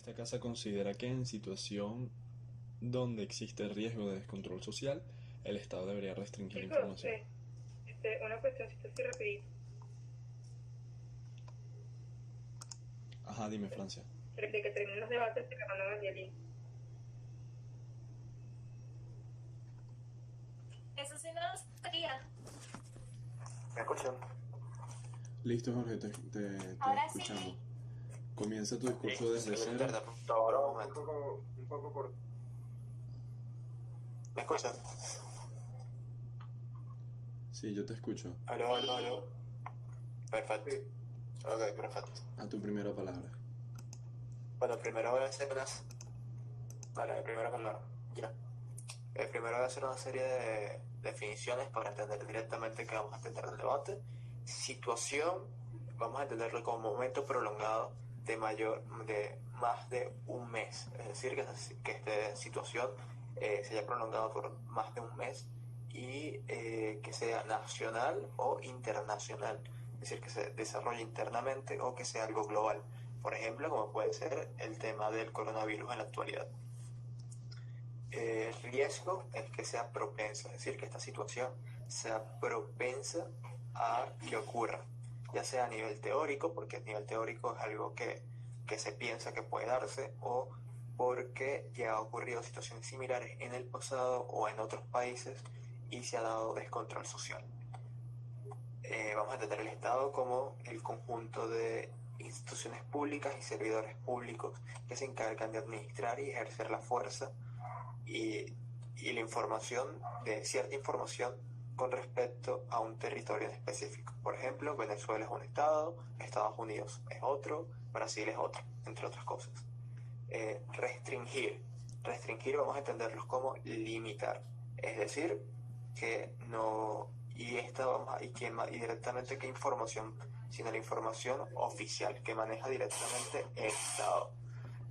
Esta casa considera que en situación donde existe riesgo de descontrol social, el Estado debería restringir la Chicos, información. una cuestioncita así rapidito. Ajá, dime, Francia. De que terminen los debates, se me mandan al violín. Eso sí no lo sabía. ¿Me escuchan? Listo, Jorge, te Ahora escuchamos. sí. Comienza tu discurso desde El cero. internet ahora un momento. Un poco corto. ¿Me escuchan? Sí, yo te escucho. Aló, aló, aló. Perfecto. Sí. Ok, perfecto. A tu primera palabra. Bueno, primero voy a hacer unas... Vale, primero palabra. Ya. Primero voy a hacer una serie de definiciones para entender directamente qué vamos a entender del debate. Situación, vamos a entenderlo como momento prolongado de más de un mes. Es decir, que esta situación se haya prolongado por más de un mes y que sea nacional o internacional. Es decir, que se desarrolle internamente o que sea algo global. Por ejemplo, como puede ser el tema del coronavirus en la actualidad. El riesgo es que sea propensa, es decir, que esta situación sea propensa a que ocurra, ya sea a nivel teórico, porque a nivel teórico es algo que se piensa que puede darse, o porque ya ha ocurrido situaciones similares en el pasado o en otros países y se ha dado descontrol social. Vamos a entender el Estado como el conjunto de instituciones públicas y servidores públicos que se encargan de administrar y ejercer la fuerza y la información de cierta información con respecto a un territorio en específico. Por ejemplo, Venezuela es un estado, Estados Unidos es otro, Brasil es otro, entre otras cosas. Restringir. Restringir vamos a entenderlos como limitar. Es decir, que no... Y directamente qué información, sino la información oficial que maneja directamente el Estado.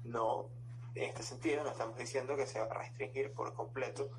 No, en este sentido, no estamos diciendo que se va a restringir por completo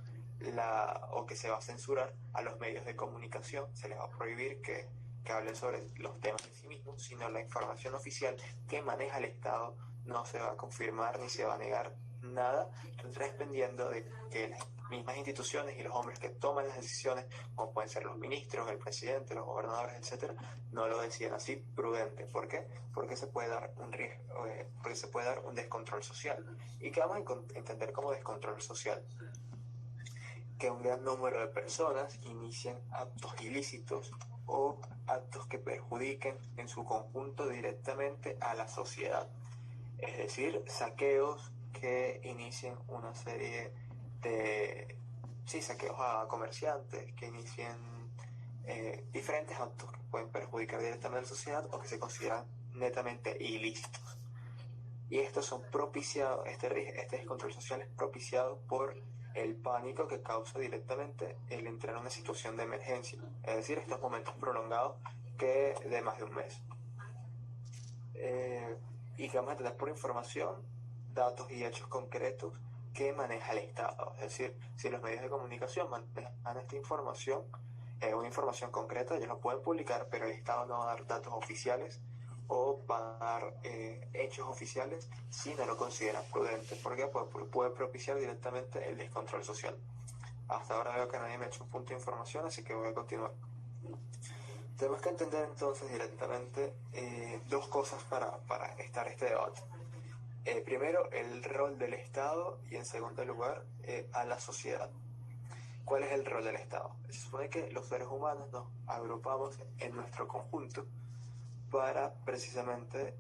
o que se va a censurar a los medios de comunicación, se les va a prohibir que hablen sobre los temas en sí mismos, sino la información oficial que maneja el Estado no se va a confirmar ni se va a negar nada, dependiendo de que las mismas instituciones y los hombres que toman las decisiones, como pueden ser los ministros, el presidente, los gobernadores, etcétera, no lo decían así prudente. ¿Por qué? Porque se puede dar un riesgo, porque se puede dar un descontrol social. ¿Y qué vamos a entender como descontrol social? Que un gran número de personas inicien actos ilícitos o actos que perjudiquen en su conjunto directamente a la sociedad. Es decir, saqueos que inicien una serie de saqueos a comerciantes, que inicien diferentes actos que pueden perjudicar directamente a la sociedad o que se consideran netamente ilícitos. Y estos son propiciados, este descontrol social es propiciado por el pánico que causa directamente el entrar en una situación de emergencia, es decir, estos momentos prolongados que de más de un mes. Y que vamos a tener por información, datos y hechos concretos que maneja el Estado. Es decir, si los medios de comunicación manejan esta información, una información concreta, ellos lo pueden publicar, pero el Estado no va a dar datos oficiales o va a dar hechos oficiales si no lo consideran prudente. ¿Por qué? Porque puede propiciar directamente el descontrol social. Hasta ahora veo que nadie me ha hecho un punto de información, así que voy a continuar. Tenemos que entender entonces directamente dos cosas para estar este debate. Primero, el rol del Estado y en segundo lugar, a la sociedad. ¿Cuál es el rol del Estado? Se supone que los seres humanos nos agrupamos en nuestro conjunto para precisamente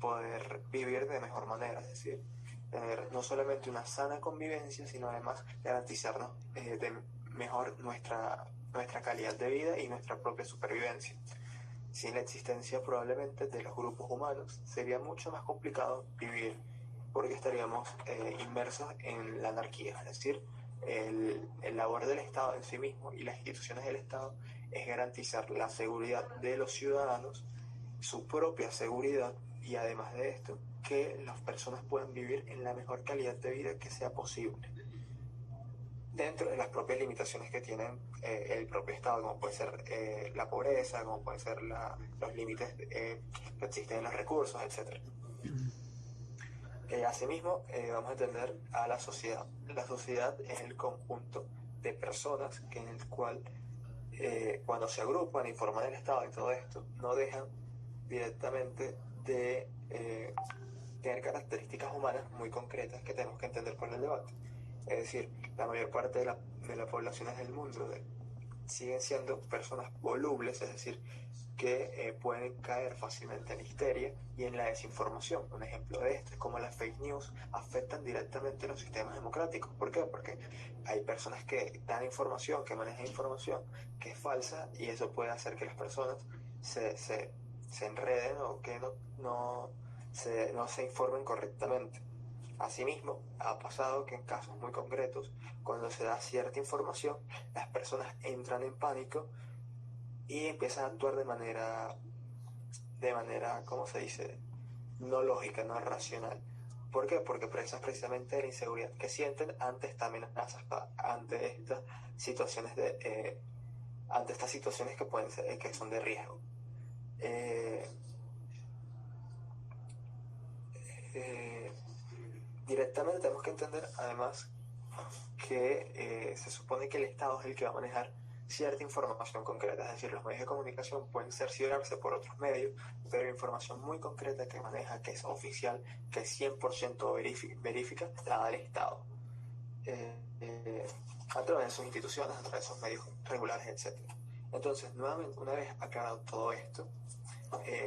poder vivir de mejor manera, es decir, tener no solamente una sana convivencia, sino además garantizarnos de mejor nuestra calidad de vida y nuestra propia supervivencia. Sin la existencia probablemente de los grupos humanos sería mucho más complicado vivir porque estaríamos inmersos en la anarquía, es decir, el labor del Estado en sí mismo y las instituciones del Estado es garantizar la seguridad de los ciudadanos, su propia seguridad y además de esto, que las personas puedan vivir en la mejor calidad de vida que sea posible dentro de las propias limitaciones que tienen el propio Estado, como puede ser la pobreza, como pueden ser los límites que existen en los recursos, etc. Asimismo, vamos a entender a la sociedad. La sociedad es el conjunto de personas en el cual cuando se agrupan, informan del Estado y todo esto, no dejan directamente de tener características humanas muy concretas que tenemos que entender por el debate. Es decir, la mayor parte de las poblaciones del mundo siguen siendo personas volubles, es decir, que pueden caer fácilmente en la histeria y en la desinformación. Un ejemplo de esto es cómo las fake news afectan directamente los sistemas democráticos. ¿Por qué? Porque hay personas que dan información, que manejan información que es falsa, y eso puede hacer que las personas se enreden o que no se informen correctamente. Asimismo, ha pasado que en casos muy concretos, cuando se da cierta información, las personas entran en pánico y empiezan a actuar de manera, ¿cómo se dice?, no lógica, no racional. ¿Por qué? Porque presan precisamente de la inseguridad que sienten ante estas amenazas, ante estas situaciones que pueden ser, que son de riesgo. Directamente tenemos que entender, además, que se supone que el Estado es el que va a manejar cierta información concreta, es decir, los medios de comunicación pueden cerciorarse por otros medios, pero la información muy concreta que maneja, que es oficial, que es 100% verifica, la da el Estado, a través de sus instituciones, a través de sus medios regulares, etc. Entonces, nuevamente, una vez aclarado todo esto,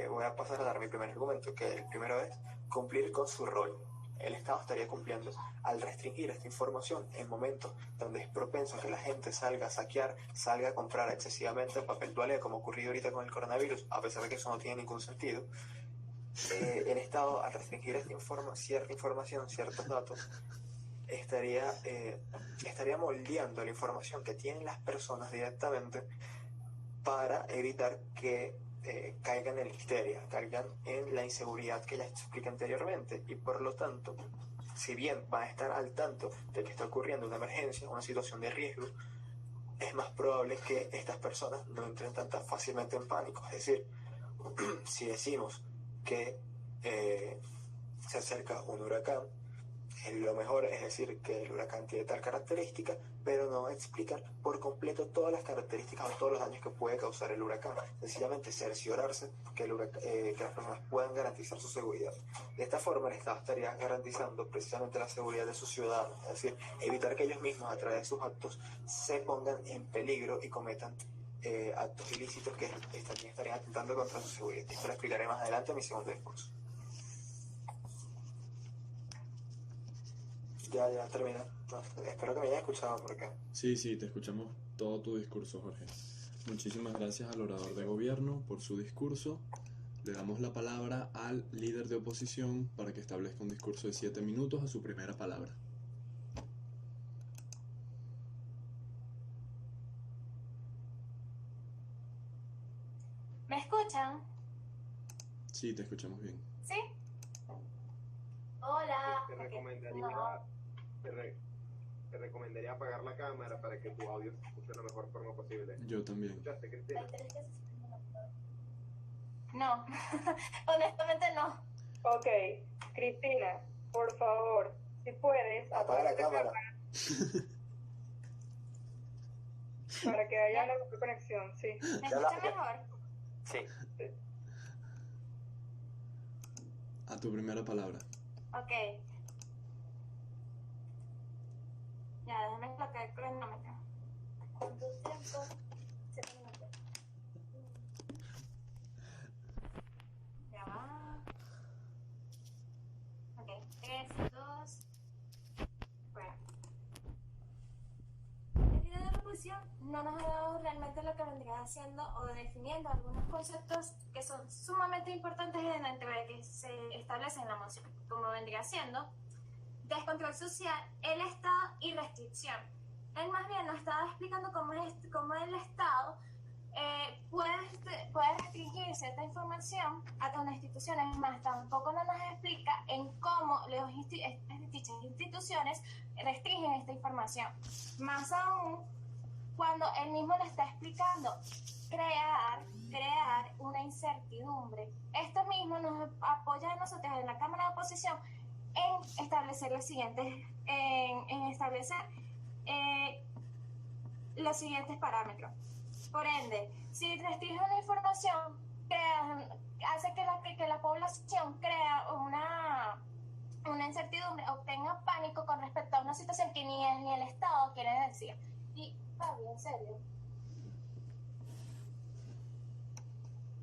voy a pasar a dar mi primer argumento, que el primero es cumplir con su rol. El Estado estaría cumpliendo al restringir esta información en momentos donde es propenso a que la gente salga a saquear, salga a comprar excesivamente papel toalé, como ocurrido ahorita con el coronavirus, a pesar de que eso no tiene ningún sentido. El Estado, al restringir cierta información, ciertos datos, estaría moldeando la información que tienen las personas directamente para evitar que caigan en la histeria, caigan en la inseguridad que ya expliqué anteriormente, y por lo tanto, si bien van a estar al tanto de que está ocurriendo una emergencia, una situación de riesgo, es más probable que estas personas no entren tan fácilmente en pánico. Es decir, si decimos que se acerca un huracán, lo mejor es decir que el huracán tiene tal característica, pero no explicar por completo todas las características o todos los daños que puede causar el huracán. Sencillamente cerciorarse que las personas puedan garantizar su seguridad. De esta forma, el Estado estaría garantizando precisamente la seguridad de sus ciudadanos, es decir, evitar que ellos mismos, a través de sus actos, se pongan en peligro y cometan actos ilícitos que estarían atentando contra su seguridad. Esto lo explicaré más adelante en mi segundo discurso. Ya termina. Espero que me hayas escuchado, porque... Sí, te escuchamos todo tu discurso, Jorge. Muchísimas gracias al orador de gobierno por su discurso. Le damos la palabra al líder de oposición para que establezca un discurso de 7 minutos a su primera palabra. ¿Me escuchan? Sí, te escuchamos bien. ¿Sí? Hola. Te recomendaría apagar la cámara para que tu audio se escuche de la mejor forma posible. Yo también. ¿Escuchaste, Cristina? No, honestamente no. Ok, Cristina, por favor, si puedes, Apaga la cámara. para que haya una mejor conexión, sí. ¿Me escuchan mejor? Sí. A tu primera palabra. Ok. Ya, déjame colocar el cronómetro. ¿Cuánto tiempo? 7 minutos. Ya va. Ok, 3, 2. Bueno. El líder de la oposición no nos ha dado realmente lo que vendría haciendo o definiendo algunos conceptos que son sumamente importantes en el que se establece en la moción, como vendría siendo descontrol social, el Estado y restricción. Él más bien nos estaba explicando cómo el Estado puede restringir cierta información a las instituciones, más tampoco no nos explica en cómo dichas instituciones restringen esta información. Más aún, cuando él mismo le está explicando crear una incertidumbre. Esto mismo nos apoya a nosotros en la Cámara de Oposición en establecer las siguientes, en establecer los siguientes parámetros. Por ende, si restringe una información, hace que la población crea una incertidumbre, obtenga pánico con respecto a una situación que ni él ni el Estado quieren decir. Y, Fabi, en serio.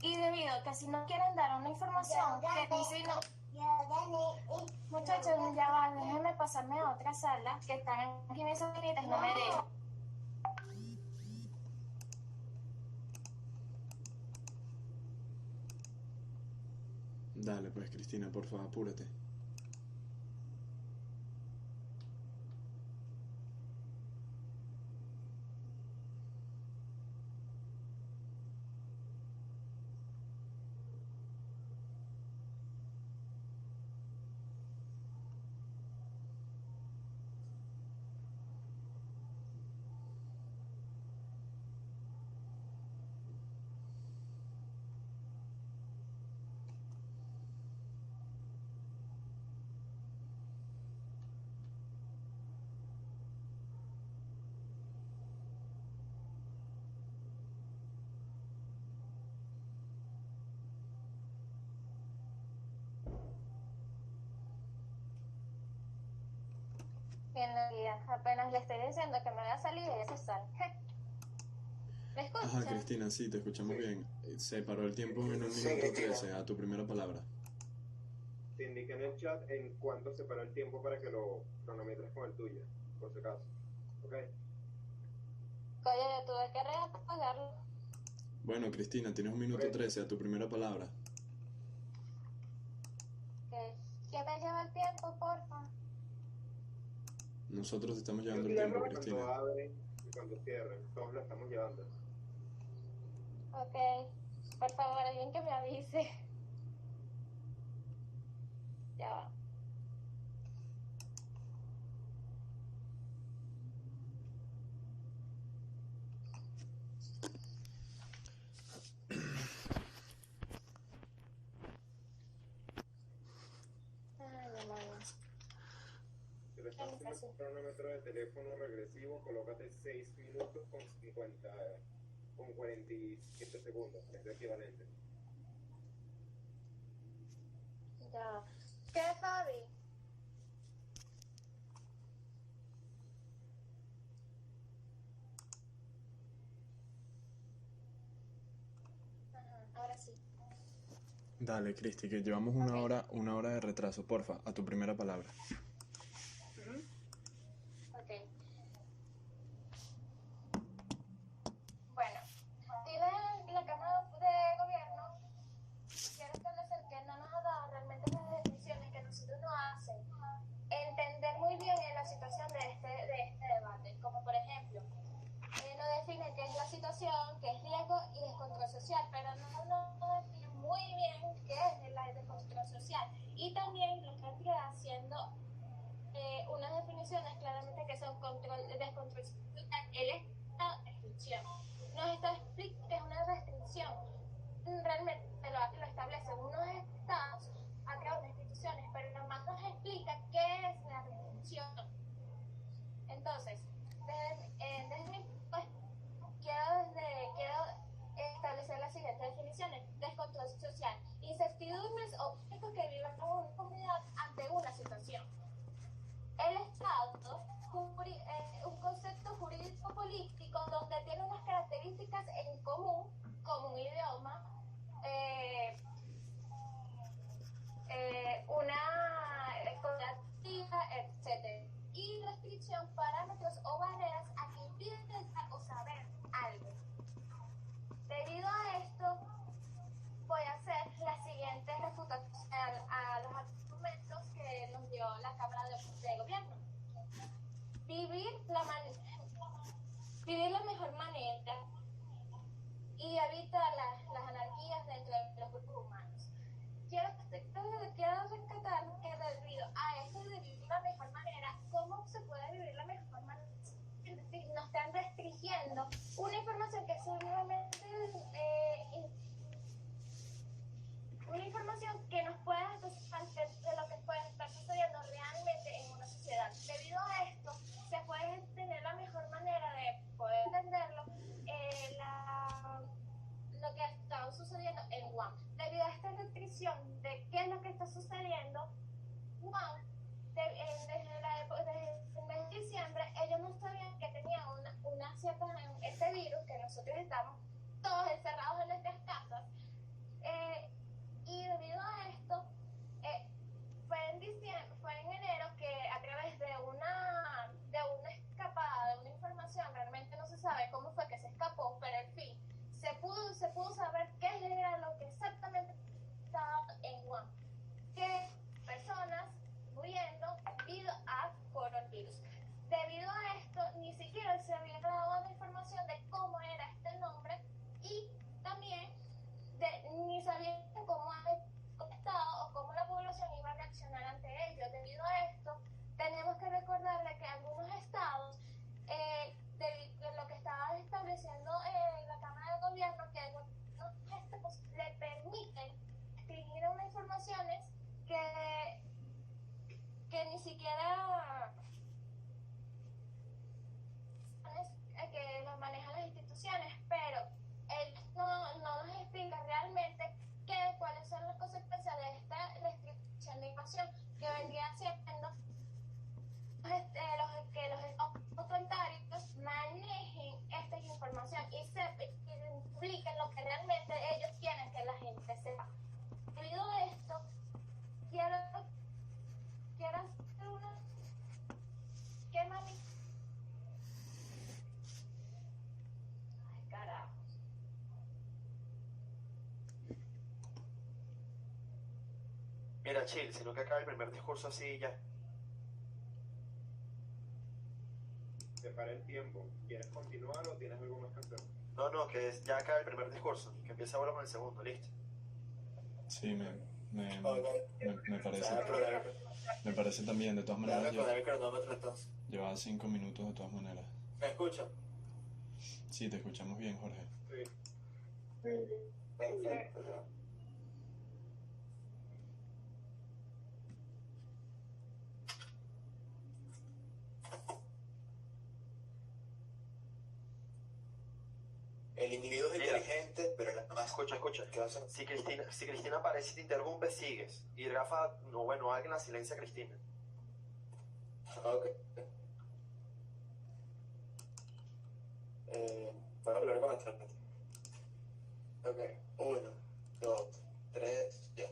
Y debido a que si no quieren dar una información que dice no, muchachos, ya va, déjenme pasarme a otra sala que están aquí mis sobrinitas y no me dejan. Dale, pues, Cristina, por favor, apúrate. En la vida, apenas le estoy diciendo que me voy a salir y ella se sale. ¿Me escuchas? Ajá, Cristina, sí, te escuchamos bien. Se paró el tiempo en un Sí, minuto Cristina. 13, a tu primera palabra. Te indica en el chat en cuánto se paró el tiempo para que lo cronometres con el tuyo, por si acaso. ¿Ok? Oye, yo tuve que reapagarlo. Bueno, Cristina, tienes un minuto 13, a tu primera palabra. ¿Quién me lleva el tiempo, porfa? Nosotros te estamos Yo llevando el te tiempo, llamo Cristina. cuando abren y cuando cierren. Todos lo estamos llevando. Ok, por favor, alguien que me avise. Ya va. Ay, demonios. Si le estás haciendo un cronómetro de teléfono regresivo, colócate 6 minutos con 47 segundos. Es el equivalente. Ya. ¿Qué, Fabi? Ajá, ahora sí. Dale, Cristi, que llevamos una hora de retraso. Porfa, a tu primera palabra. Ok. Bueno, dile la Cámara de Gobierno, quiero establecer que no nos ha dado realmente las definiciones que nosotros nos hacen entender muy bien en la situación de este debate, como por ejemplo, nos define qué es la situación, qué es riesgo y descontrol social, pero no nos define muy bien qué es la descontrol social. Y también lo que vendría haciendo unas definiciones claramente que son siquiera que los manejan las instituciones, pero él no nos explica realmente cuáles son las consecuencias de esta restricción de información que vendría siendo que los estados autoritarios manejen esta información y publiquen lo que realmente ellos quieren que la gente sepa. Debido a esto, quiero hacer una... ¿Qué mami? Ay, carajo. Mira, chill, sino que acaba el primer discurso así ya. Separa el tiempo. ¿Quieres continuar o tienes algo más que hacer? No, ya acaba el primer discurso, que empieza ahora con el segundo, listo. Sí, me parece. Dame poner Me parece también, de todas maneras. el cronómetro entonces. Llevaba 5 minutos de todas maneras. ¿Me escuchan? Sí, te escuchamos bien, Jorge. Sí. Perfecto. El individuo es inteligente, pero las demás... Escucha. ¿Qué hacen? Si Cristina aparece y te interrumpe, sigues. Y Rafa, alguien la silencia a Cristina. Ok. Voy a hablar con esta. Ok. 1, 2, 3, ya.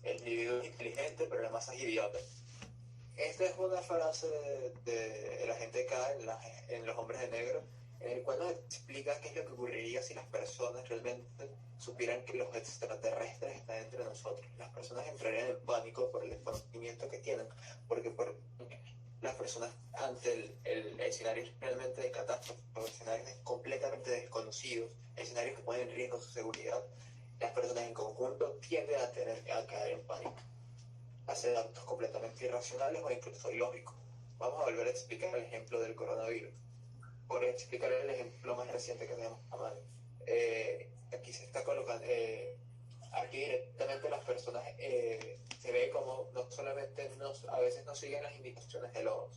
El individuo es inteligente, pero la masa es idiota. Esta es una frase de la gente K en Los Hombres de Negro, en el cual nos explica qué es lo que ocurriría si las personas realmente supieran que los extraterrestres están entre nosotros. Las personas entrarían en pánico por el conocimiento que tienen, porque las personas ante el escenario realmente de catástrofe, escenarios completamente desconocidos, escenarios que ponen en riesgo su seguridad, las personas en conjunto tienden a caer en pánico, hacer actos completamente irracionales o incluso ilógicos. Vamos a volver a explicar el ejemplo del coronavirus. Por explicar el ejemplo más reciente que tenemos a mano. Aquí se está colocando, aquí directamente las personas se ve como no solamente a veces no siguen las indicaciones de los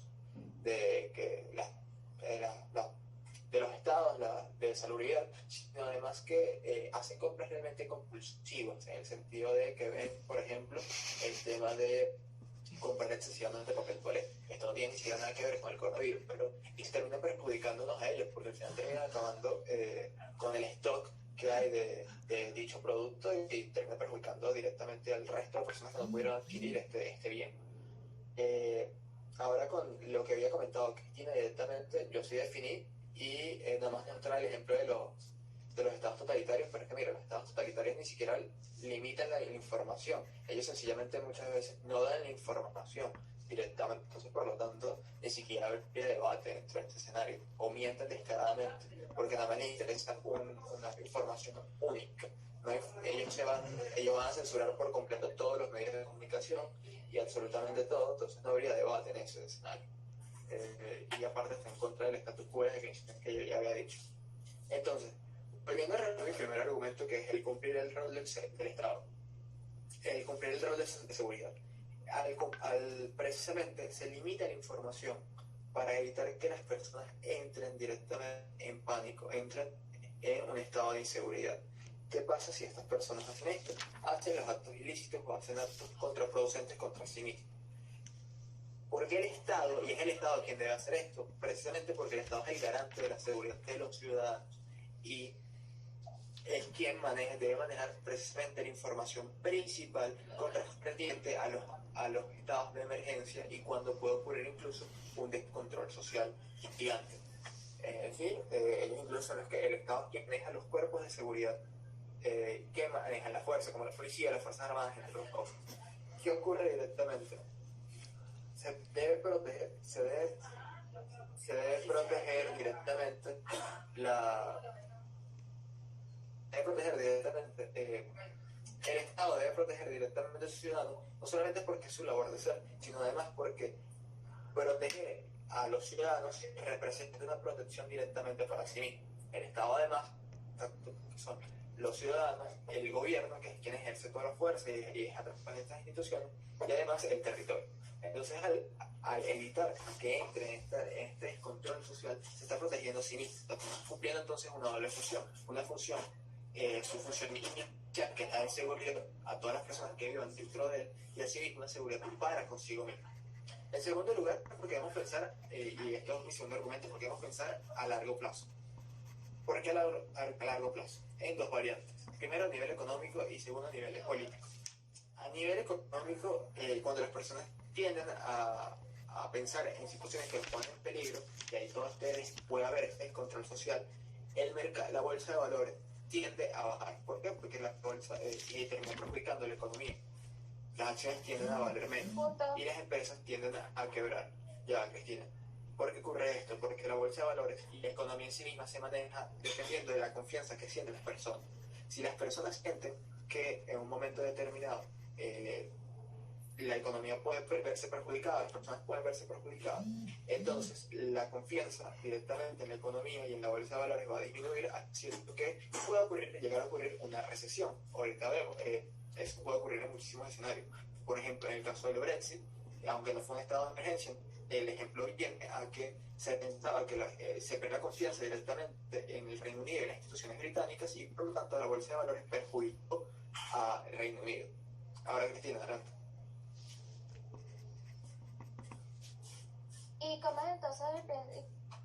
estados de salubridad, sino además que hacen compras realmente compulsivas, en el sentido de que ven, por ejemplo, el tema de comprar excesivamente papel toalé. Esto no tiene ni siquiera nada que ver con el coronavirus, pero y se termina perjudicándonos a ellos, porque al final terminan acabando con el stock que hay de dicho producto y termina perjudicando directamente al resto de personas que no pudieron adquirir este bien. Ahora con lo que había comentado Cristina directamente, yo sí definí y nada más mostrar el ejemplo de los estados totalitarios, pero es que mira, los estados totalitarios ni siquiera limitan la información, ellos sencillamente muchas veces no dan la información directamente, entonces por lo tanto ni siquiera habría debate dentro de este escenario, o mienten descaradamente, porque nada más les interesa una información única. Ellos van a censurar por completo todos los medios de comunicación y absolutamente todo, entonces no habría debate en ese escenario. Y aparte está en contra del status quo que yo ya había dicho. Entonces, volviendo a mi primer argumento, que es el cumplir el rol del Estado, el cumplir el rol de seguridad. Precisamente se limita la información para evitar que las personas entren directamente en pánico, entren en un estado de inseguridad. ¿Qué pasa si estas personas hacen esto? Hacen los actos ilícitos o hacen actos contraproducentes contra sí mismos. ¿Por qué el Estado, y es el Estado quien debe hacer esto? Precisamente porque el Estado es el garante de la seguridad de los ciudadanos y es quien debe manejar precisamente la información principal correspondiente a los estados de emergencia y cuando puede ocurrir incluso un descontrol social gigante. Es decir, ellos incluso son el Estado quien maneja los cuerpos de seguridad, que manejan la fuerza, como la policía, las Fuerzas Armadas, entre otros cosas. ¿Qué ocurre directamente? Se debe proteger directamente el Estado debe proteger directamente a sus ciudadanos, no solamente porque es su labor de ser, sino además porque proteger a los ciudadanos representa una protección directamente para sí mismo. El Estado además, que son los ciudadanos, el gobierno, que es quien ejerce toda la fuerza y es a través de estas instituciones, y además el territorio. Entonces, al evitar que entre en este descontrol social, se está protegiendo a sí mismo, está cumpliendo entonces una doble función. Una función, su función inicial, que es la de seguridad a todas las personas que vivan dentro de él, y asimismo una seguridad para consigo mismo. En segundo lugar, porque debemos pensar, y esto es mi segundo argumento, porque debemos pensar a largo plazo. ¿Por qué a largo plazo? En dos variantes. Primero, a nivel económico y segundo, a nivel político. A nivel económico, cuando las personas tienden a pensar en situaciones que los ponen en peligro, y ahí todo puede haber este descontrol social, la bolsa de valores tiende a bajar. ¿Por qué? Porque la bolsa termina perjudicando la economía. Las acciones tienden a valer menos y las empresas tienden a quebrar. Ya, Cristina. ¿Por qué ocurre esto? Porque la bolsa de valores y la economía en sí misma se maneja dependiendo de la confianza que sienten las personas. Si las personas sienten que en un momento determinado la economía puede verse perjudicada, las personas pueden verse perjudicadas, entonces la confianza directamente en la economía y en la bolsa de valores va a disminuir, haciendo que pueda llegar a ocurrir una recesión. Ahorita vemos, eso puede ocurrir en muchísimos escenarios. Por ejemplo, en el caso del Brexit, aunque no fue un estado de emergencia, el ejemplo viene a que se pensaba que se pierde la confianza directamente en el Reino Unido y en las instituciones británicas, y por lo tanto la bolsa de valores perjudicó al Reino Unido. Ahora, Cristina, adelante. ¿Y cómo entonces,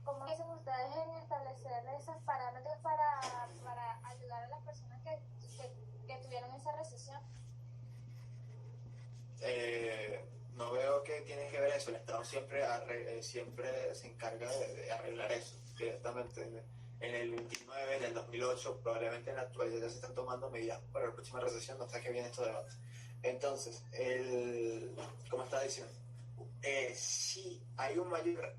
cómo dicen ustedes en establecer esos parámetros para ayudar a las personas que tuvieron esa recesión? No veo que tiene que ver eso. El Estado siempre se encarga de arreglar eso directamente. En el 29, en el 2008, probablemente en la actualidad ya se están tomando medidas para la próxima recesión, no sé qué viene estos debates. Entonces, ¿cómo estaba diciendo? Sí hay un mayor,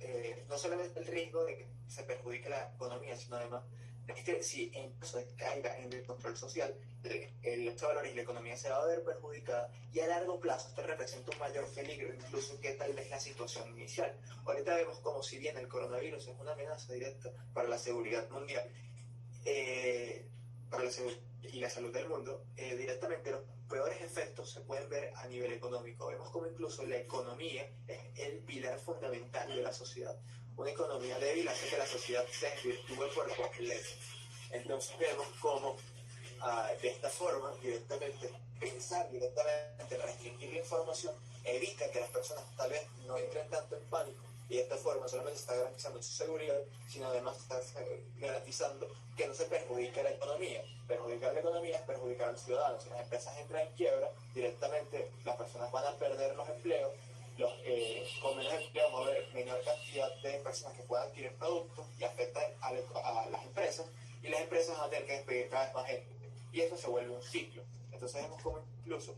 no solamente el riesgo de que se perjudique la economía, sino además es que si en caso de que caiga en el control social, los valores y la economía se va a ver perjudicada, y a largo plazo esto representa un mayor peligro incluso que tal vez la situación inicial. Ahorita vemos como si bien el coronavirus es una amenaza directa para la seguridad mundial, para la y la salud del mundo, directamente los peores efectos se pueden ver a nivel económico. Vemos como incluso la economía es el pilar fundamental de la sociedad. Una economía débil hace que la sociedad se desvirtúe por completo. Entonces vemos cómo de esta forma, directamente, pensar directamente, restringir la información, evita que las personas tal vez no entren tanto en pánico, y de esta forma solamente se está garantizando su seguridad, sino además se está garantizando que no se perjudique la economía. Perjudicar la economía es perjudicar al ciudadano. Si las empresas entran en quiebra, directamente las personas van a perder los empleos, con menos empleo va a haber menor cantidad de personas que puedan adquirir productos y afectan a las empresas, y las empresas van a tener que despedir cada vez más gente, y eso se vuelve un ciclo. Entonces vemos como incluso,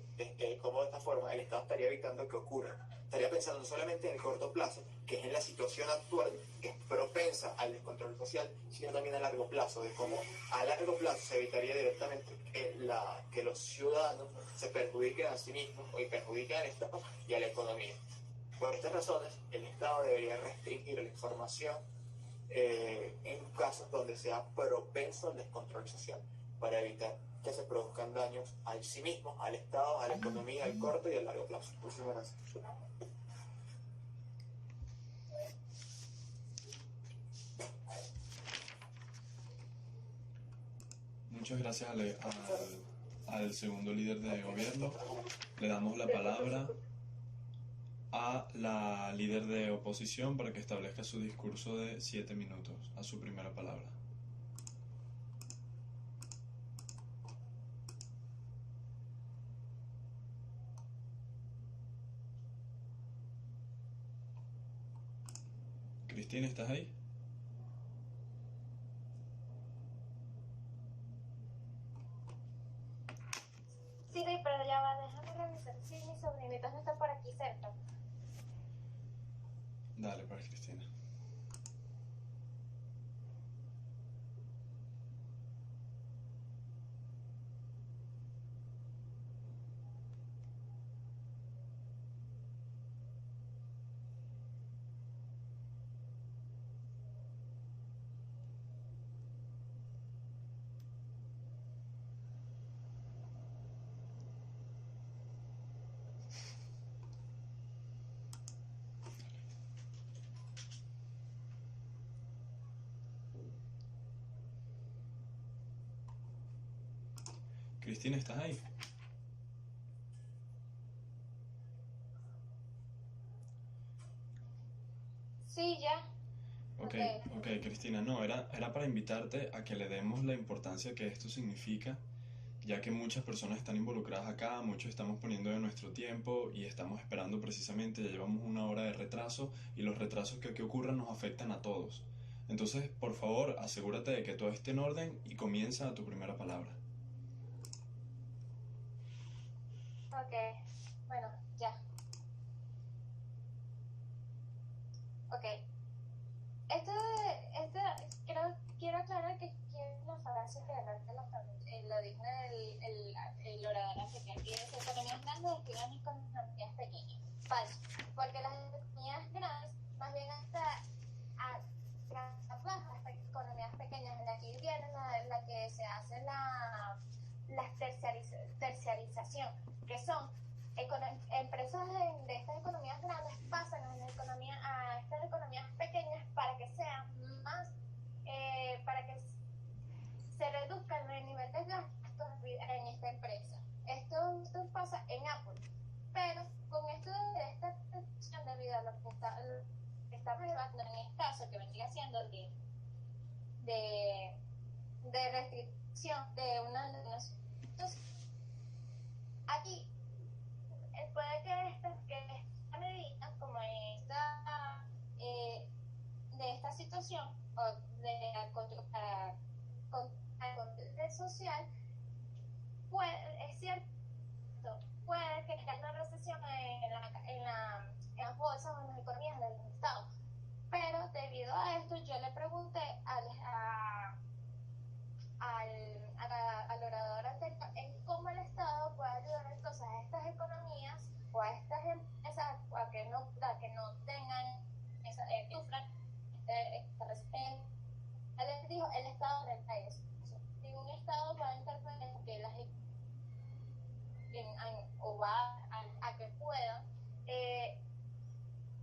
como de esta forma el Estado estaría evitando que ocurra. Estaría pensando no solamente en el corto plazo, que es en la situación actual, que es propensa al descontrol social, sino también a largo plazo, de cómo a largo plazo se evitaría directamente que los ciudadanos se perjudiquen a sí mismos y perjudiquen al Estado y a la economía. Por estas razones, el Estado debería restringir la información en casos donde sea propenso al descontrol social, para evitar que se produzcan daños a sí mismo, al Estado, a la economía, al corto y al largo plazo. Muchísimas gracias. Muchas gracias al segundo líder de gobierno. Le damos la palabra a la líder de oposición para que establezca su discurso de 7 minutos, a su primera palabra. Cristina, ¿estás ahí? Sí, pero ya va, déjame revisar si mis sobrinitos no están por aquí cerca. Dale, pues, Cristina. Cristina, ¿estás ahí? Sí, ya. Ok, ok, Cristina, no, era para invitarte a que le demos la importancia que esto significa, ya que muchas personas están involucradas acá, muchos estamos poniendo de nuestro tiempo y estamos esperando precisamente, ya llevamos 1 hora de retraso y los retrasos que aquí ocurran nos afectan a todos. Entonces, por favor, asegúrate de que todo esté en orden y comienza tu primera palabra. Ok, bueno, ya. Ok. Quiero aclarar que es una falacia que lo dijo el orador anterior, que las economías grandes describen economías pequeñas. Falso, porque las economías grandes más bien hasta economías pequeñas, de aquí viene la que se hace la terciarización, que son empresas de estas economías grandes pasan a estas economías pequeñas para que sean más, para que se reduzca el nivel de gastos en esta empresa. Esto pasa en Apple, pero con esto de esta restricción debido a lo que está privando en este caso, que vendría siendo de restricción de una de los... Entonces, aquí puede que esta medida, como de esta situación, o de control social, es cierto, puede que haya una recesión en las bolsas o en las economías del Estado. Pero debido a esto, yo le pregunté al orador anterior en cómo el Estado puede ayudar entonces a estas economías o a estas empresas a que no tengan sufran esta recesión. Él dijo, el Estado renta eso. Si un Estado va a intervenir que o va a que puedan,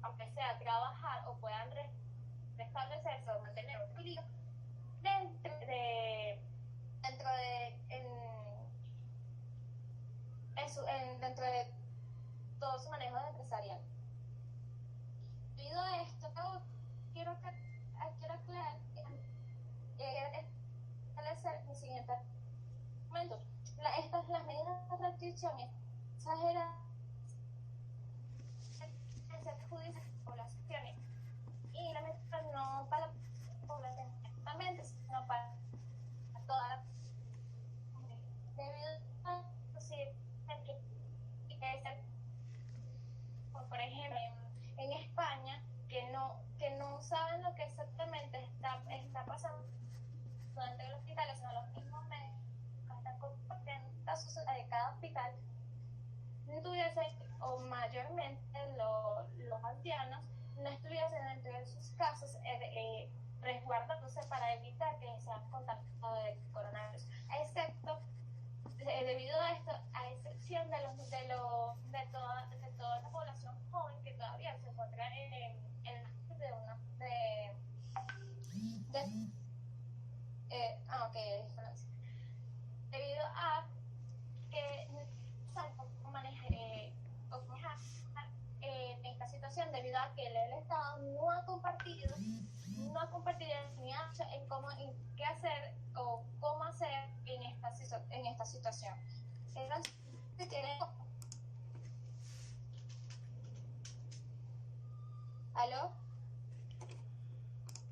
aunque sea trabajar o puedan restablecerse o mantener un equilibrio dentro de todo su manejo empresarial. Debido a esto, quiero aclarar establecer mi siguiente argumento. Las medidas de restricción exageradas judiciales poblaciones y la medida no para la población exactamente, sino para toda la comunidad. Debido a por ejemplo, en España, que no saben lo que exactamente está pasando dentro de los hospitales, sino los mismos médicos que están compartiendo casos de cada hospital, no estuviesen, o mayormente los ancianos, no estuviesen dentro de sus casas resguardándose para evitar que sean contagiados de coronavirus, excepto debido a esto, a excepción de toda la población joven que todavía se encuentra en debido a que saben cómo manejar esta situación, debido a que el Estado no ha compartido ni ha hecho en qué hacer o cómo hacer en esta situación. Entonces, ¿aló?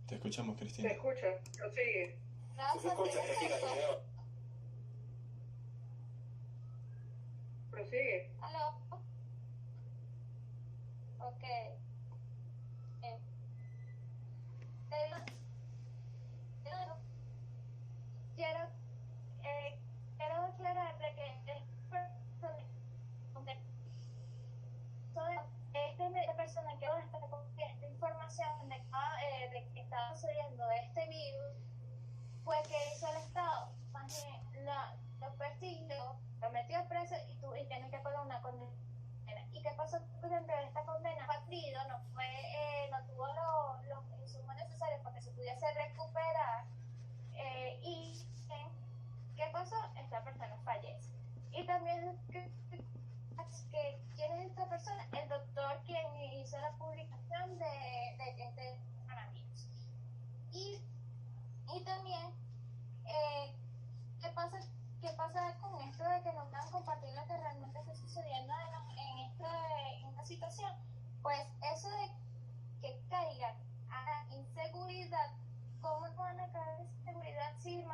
Te escuchamos, Cristina. Se escucha, prosigue. Sí se escucha, Cristina, Prosigue. ¿Aló? Ok. Quiero aclarar de que esta persona que va a estar con esta información de que está sucediendo este virus fue que hizo el Estado, más bien lo persiguió, lo metió preso y tiene que pagar una condena. ¿Y qué pasó dentro de esta condena? El partido no tuvo los insumos necesarios para que se pudiese recuperar y ¿qué pasó? Esta persona fallece. Pues eso de que caigan a la inseguridad, ¿cómo no van a caer en inseguridad si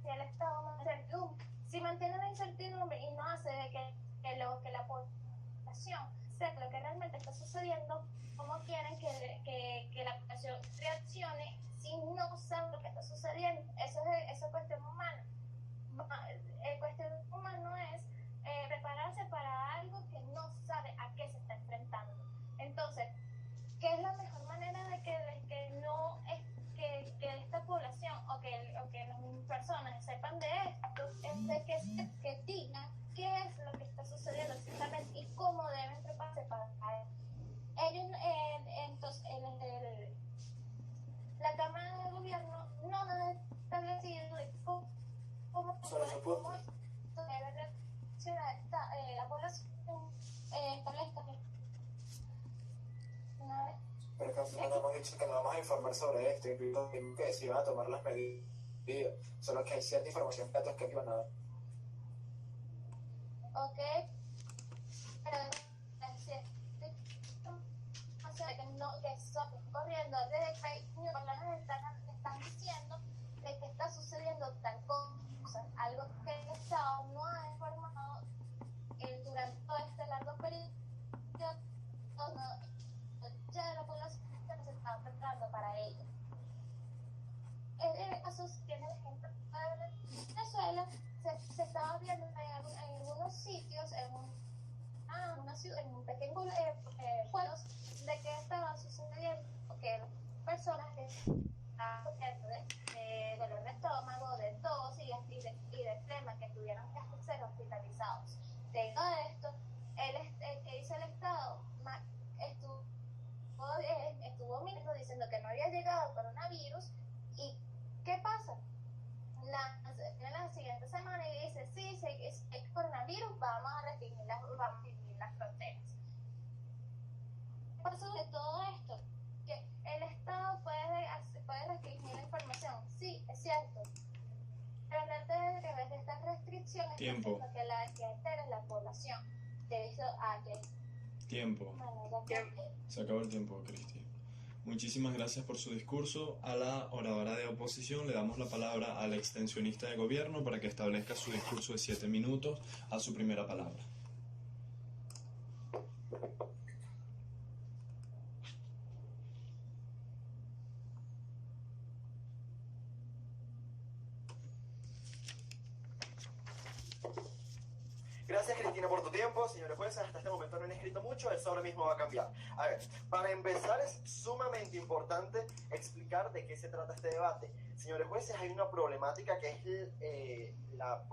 el Estado mantiene incertidumbre? Si mantiene la incertidumbre y no hace de que la población sepa lo que realmente está sucediendo, ¿cómo quieren que la población reaccione si no sabe lo que está sucediendo? Eso es cuestión humana. El cuestión humano es prepararse para algo que no sabe a qué se está enfrentando. Entonces, ¿qué es la mejor manera de que no es que esta población o que las personas sepan de esto? Es de que digan qué es lo que está sucediendo exactamente y cómo deben prepararse para ello. Ellos, entonces, la Cámara de Gobierno no ha establecido cómo debe reaccionar la población establezca. Pero casi no hemos dicho que no vamos a informar sobre esto, incluso que se iban a tomar las medidas, solo que hay cierta información que datos que iban a dar. Ok, pero que están corriendo desde fake news, están diciendo de que está sucediendo tal cosa, algo que el Estado no ha informado durante todo este largo periodo. Ya la población se está preparando para ello. En el caso, tiene el ejemplo de Venezuela, se estaba viendo en algunos sitios, en una ciudad, en un pequeño pueblos, de que estaba sucediendo que personas que estaban de dolor de estómago, de tos y de flema, que tuvieron que ser hospitalizados. Debido a esto, que hizo el Estado, estuvo mintiendo diciendo que no había llegado el coronavirus. ¿Y qué pasa? La siguiente semana y dice, sí, es coronavirus, vamos a restringir las fronteras. Por eso de todo esto, que el Estado puede restringir la información, sí, es cierto, pero a través de estas restricciones que altera la población debido a que... Tiempo. Se acabó el tiempo, Cristi. Muchísimas gracias por su discurso. A la oradora de oposición le damos la palabra al extensionista de gobierno para que establezca su discurso de 7 minutos a su primera palabra. Gracias, Cristina, por tu tiempo. Señores jueces, hasta este momento no han escrito mucho, eso ahora mismo va a cambiar. A ver, para empezar es sumamente importante explicar de qué se trata este debate. Señores jueces, hay una problemática que es la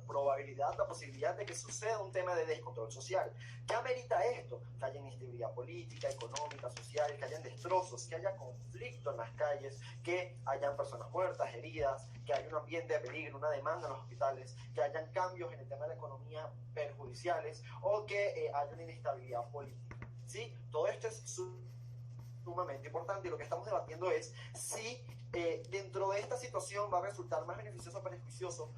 probabilidad, la posibilidad de que suceda un tema de descontrol social. ¿Qué amerita esto? Que haya inestabilidad política, económica, social, que hayan destrozos, que haya conflicto en las calles, que hayan personas muertas, heridas, que haya un ambiente de peligro, una demanda en los hospitales, que hayan cambios en el tema de la economía perjudiciales o que haya una inestabilidad política. ¿Sí? Todo esto es sumamente importante y lo que estamos debatiendo es si dentro de esta situación va a resultar más beneficioso o pernicioso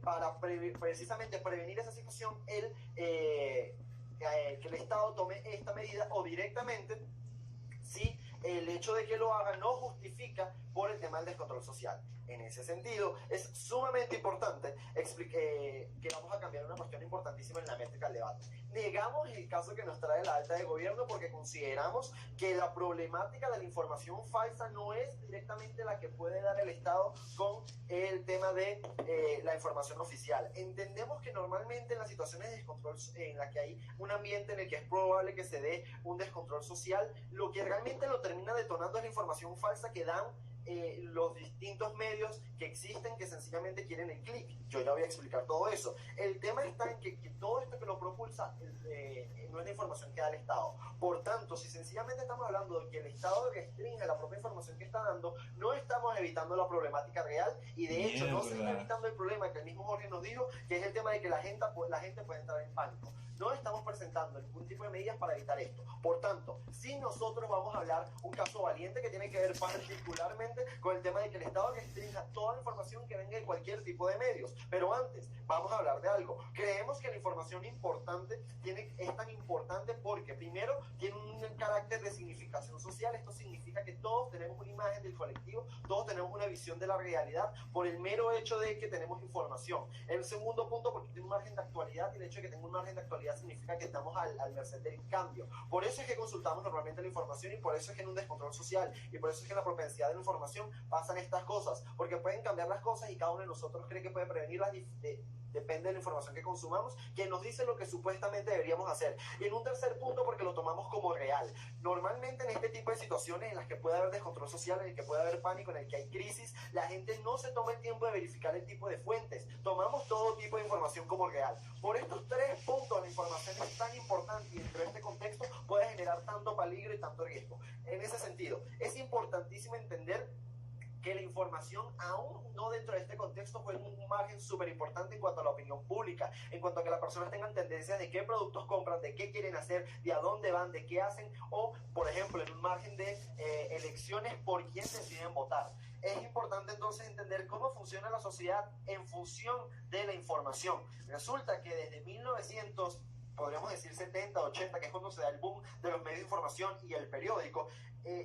para precisamente prevenir esa situación que el Estado tome esta medida o directamente si el hecho de que lo haga no justifica por el tema del descontrol social. En ese sentido, es sumamente importante que vamos a cambiar una cuestión importantísima en la métrica del debate. Negamos el caso que nos trae la alta de gobierno porque consideramos que la problemática de la información falsa no es directamente la que puede dar el Estado con el tema de la información oficial. Entendemos que normalmente en las situaciones de descontrol en la que hay un ambiente en el que es probable que se dé un descontrol social, lo que realmente lo termina detonando es la información falsa que dan los distintos medios que existen que sencillamente quieren el clic. Yo ya voy a explicar todo eso. El tema está en que todo esto que lo propulsa no es la información que da el Estado. Por tanto, si sencillamente estamos hablando de que el Estado restringe la propia información que está dando, no estamos evitando la problemática real y de hecho no se está evitando el problema que el mismo Jorge nos dijo, que es el tema de que la gente puede entrar en pánico. no estamos presentando ningún tipo de medidas para evitar esto. Por tanto, si nosotros vamos a hablar un caso valiente que tiene que ver particularmente con el tema de que el Estado restrinja toda la información que venga de cualquier tipo de medios. Pero antes, vamos a hablar de algo. Creemos que la información importante es tan importante porque, primero, tiene un carácter de significación social. Esto significa que todos tenemos una imagen del colectivo, todos tenemos una visión de la realidad por el mero hecho de que tenemos información. El segundo punto, porque tiene un margen de actualidad, y el hecho de que tenga un margen de actualidad significa que estamos al merced del cambio. Por eso es que consultamos normalmente la información, y por eso es que en un descontrol social, y por eso es que en la propensidad de la información pasan estas cosas, porque pueden cambiar las cosas y cada uno de nosotros cree que puede prevenirlas. Depende de la información que consumamos, que nos dice lo que supuestamente deberíamos hacer. Y en un tercer punto, porque lo tomamos como real. Normalmente en este tipo de situaciones en las que puede haber descontrol social, en el que puede haber pánico, en el que hay crisis, la gente no se toma el tiempo de verificar el tipo de fuentes. Tomamos todo tipo de información como real. Por estos tres puntos, la información es tan importante, y dentro de este contexto puede generar tanto peligro y tanto riesgo. En ese sentido, es importantísimo entender que la información, aún no dentro de este contexto, juega un margen súper importante en cuanto a la opinión pública, en cuanto a que las personas tengan tendencias de qué productos compran, de qué quieren hacer, de a dónde van, de qué hacen, o, por ejemplo, en un margen de elecciones por quién deciden votar. Es importante entonces entender cómo funciona la sociedad en función de la información. Resulta que desde 1900, podríamos decir 70, 80, que es cuando se da el boom de los medios de información y el periódico,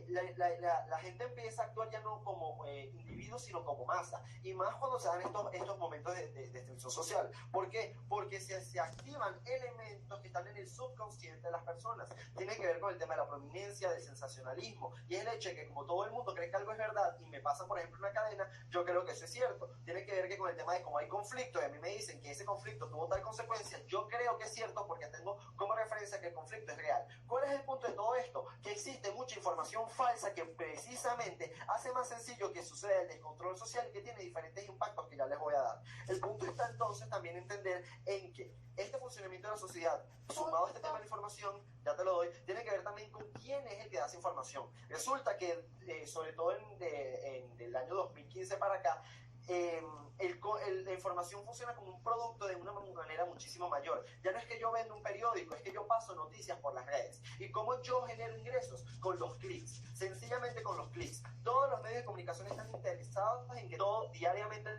la gente empieza a actuar ya no como individuos, sino como masa. Y más cuando se dan estos momentos de extinción social. ¿Por qué? Porque se activan elementos que están en el subconsciente de las personas. Tiene que ver con el tema de la prominencia, del sensacionalismo. Y es el hecho de que como todo el mundo cree que algo es verdad y me pasa, por ejemplo, una cadena, yo creo que eso es cierto. Tiene que ver que con el tema de cómo hay conflicto y a mí me dicen que ese conflicto tuvo tal consecuencia, yo creo que es cierto porque tengo como referencia que el conflicto es real. ¿Cuál es el punto de todo esto? Que existe mucha información falsa que precisamente hace más sencillo que suceda el descontrol social, y que tiene diferentes impactos que ya les voy a dar. El punto está entonces también entender en que este funcionamiento de la sociedad, sumado a este tema de la información, ya te lo doy, tiene que ver también con quién es el que da esa información. Resulta que, sobre todo en el año 2015 para acá, la información funciona como un producto de una manera muchísimo mayor. Ya no es que yo venda un periódico, es que yo paso noticias por las redes. ¿Y cómo yo genero ingresos? Con los clics, sencillamente con los clics. Todos los medios de comunicación están interesados en que diariamente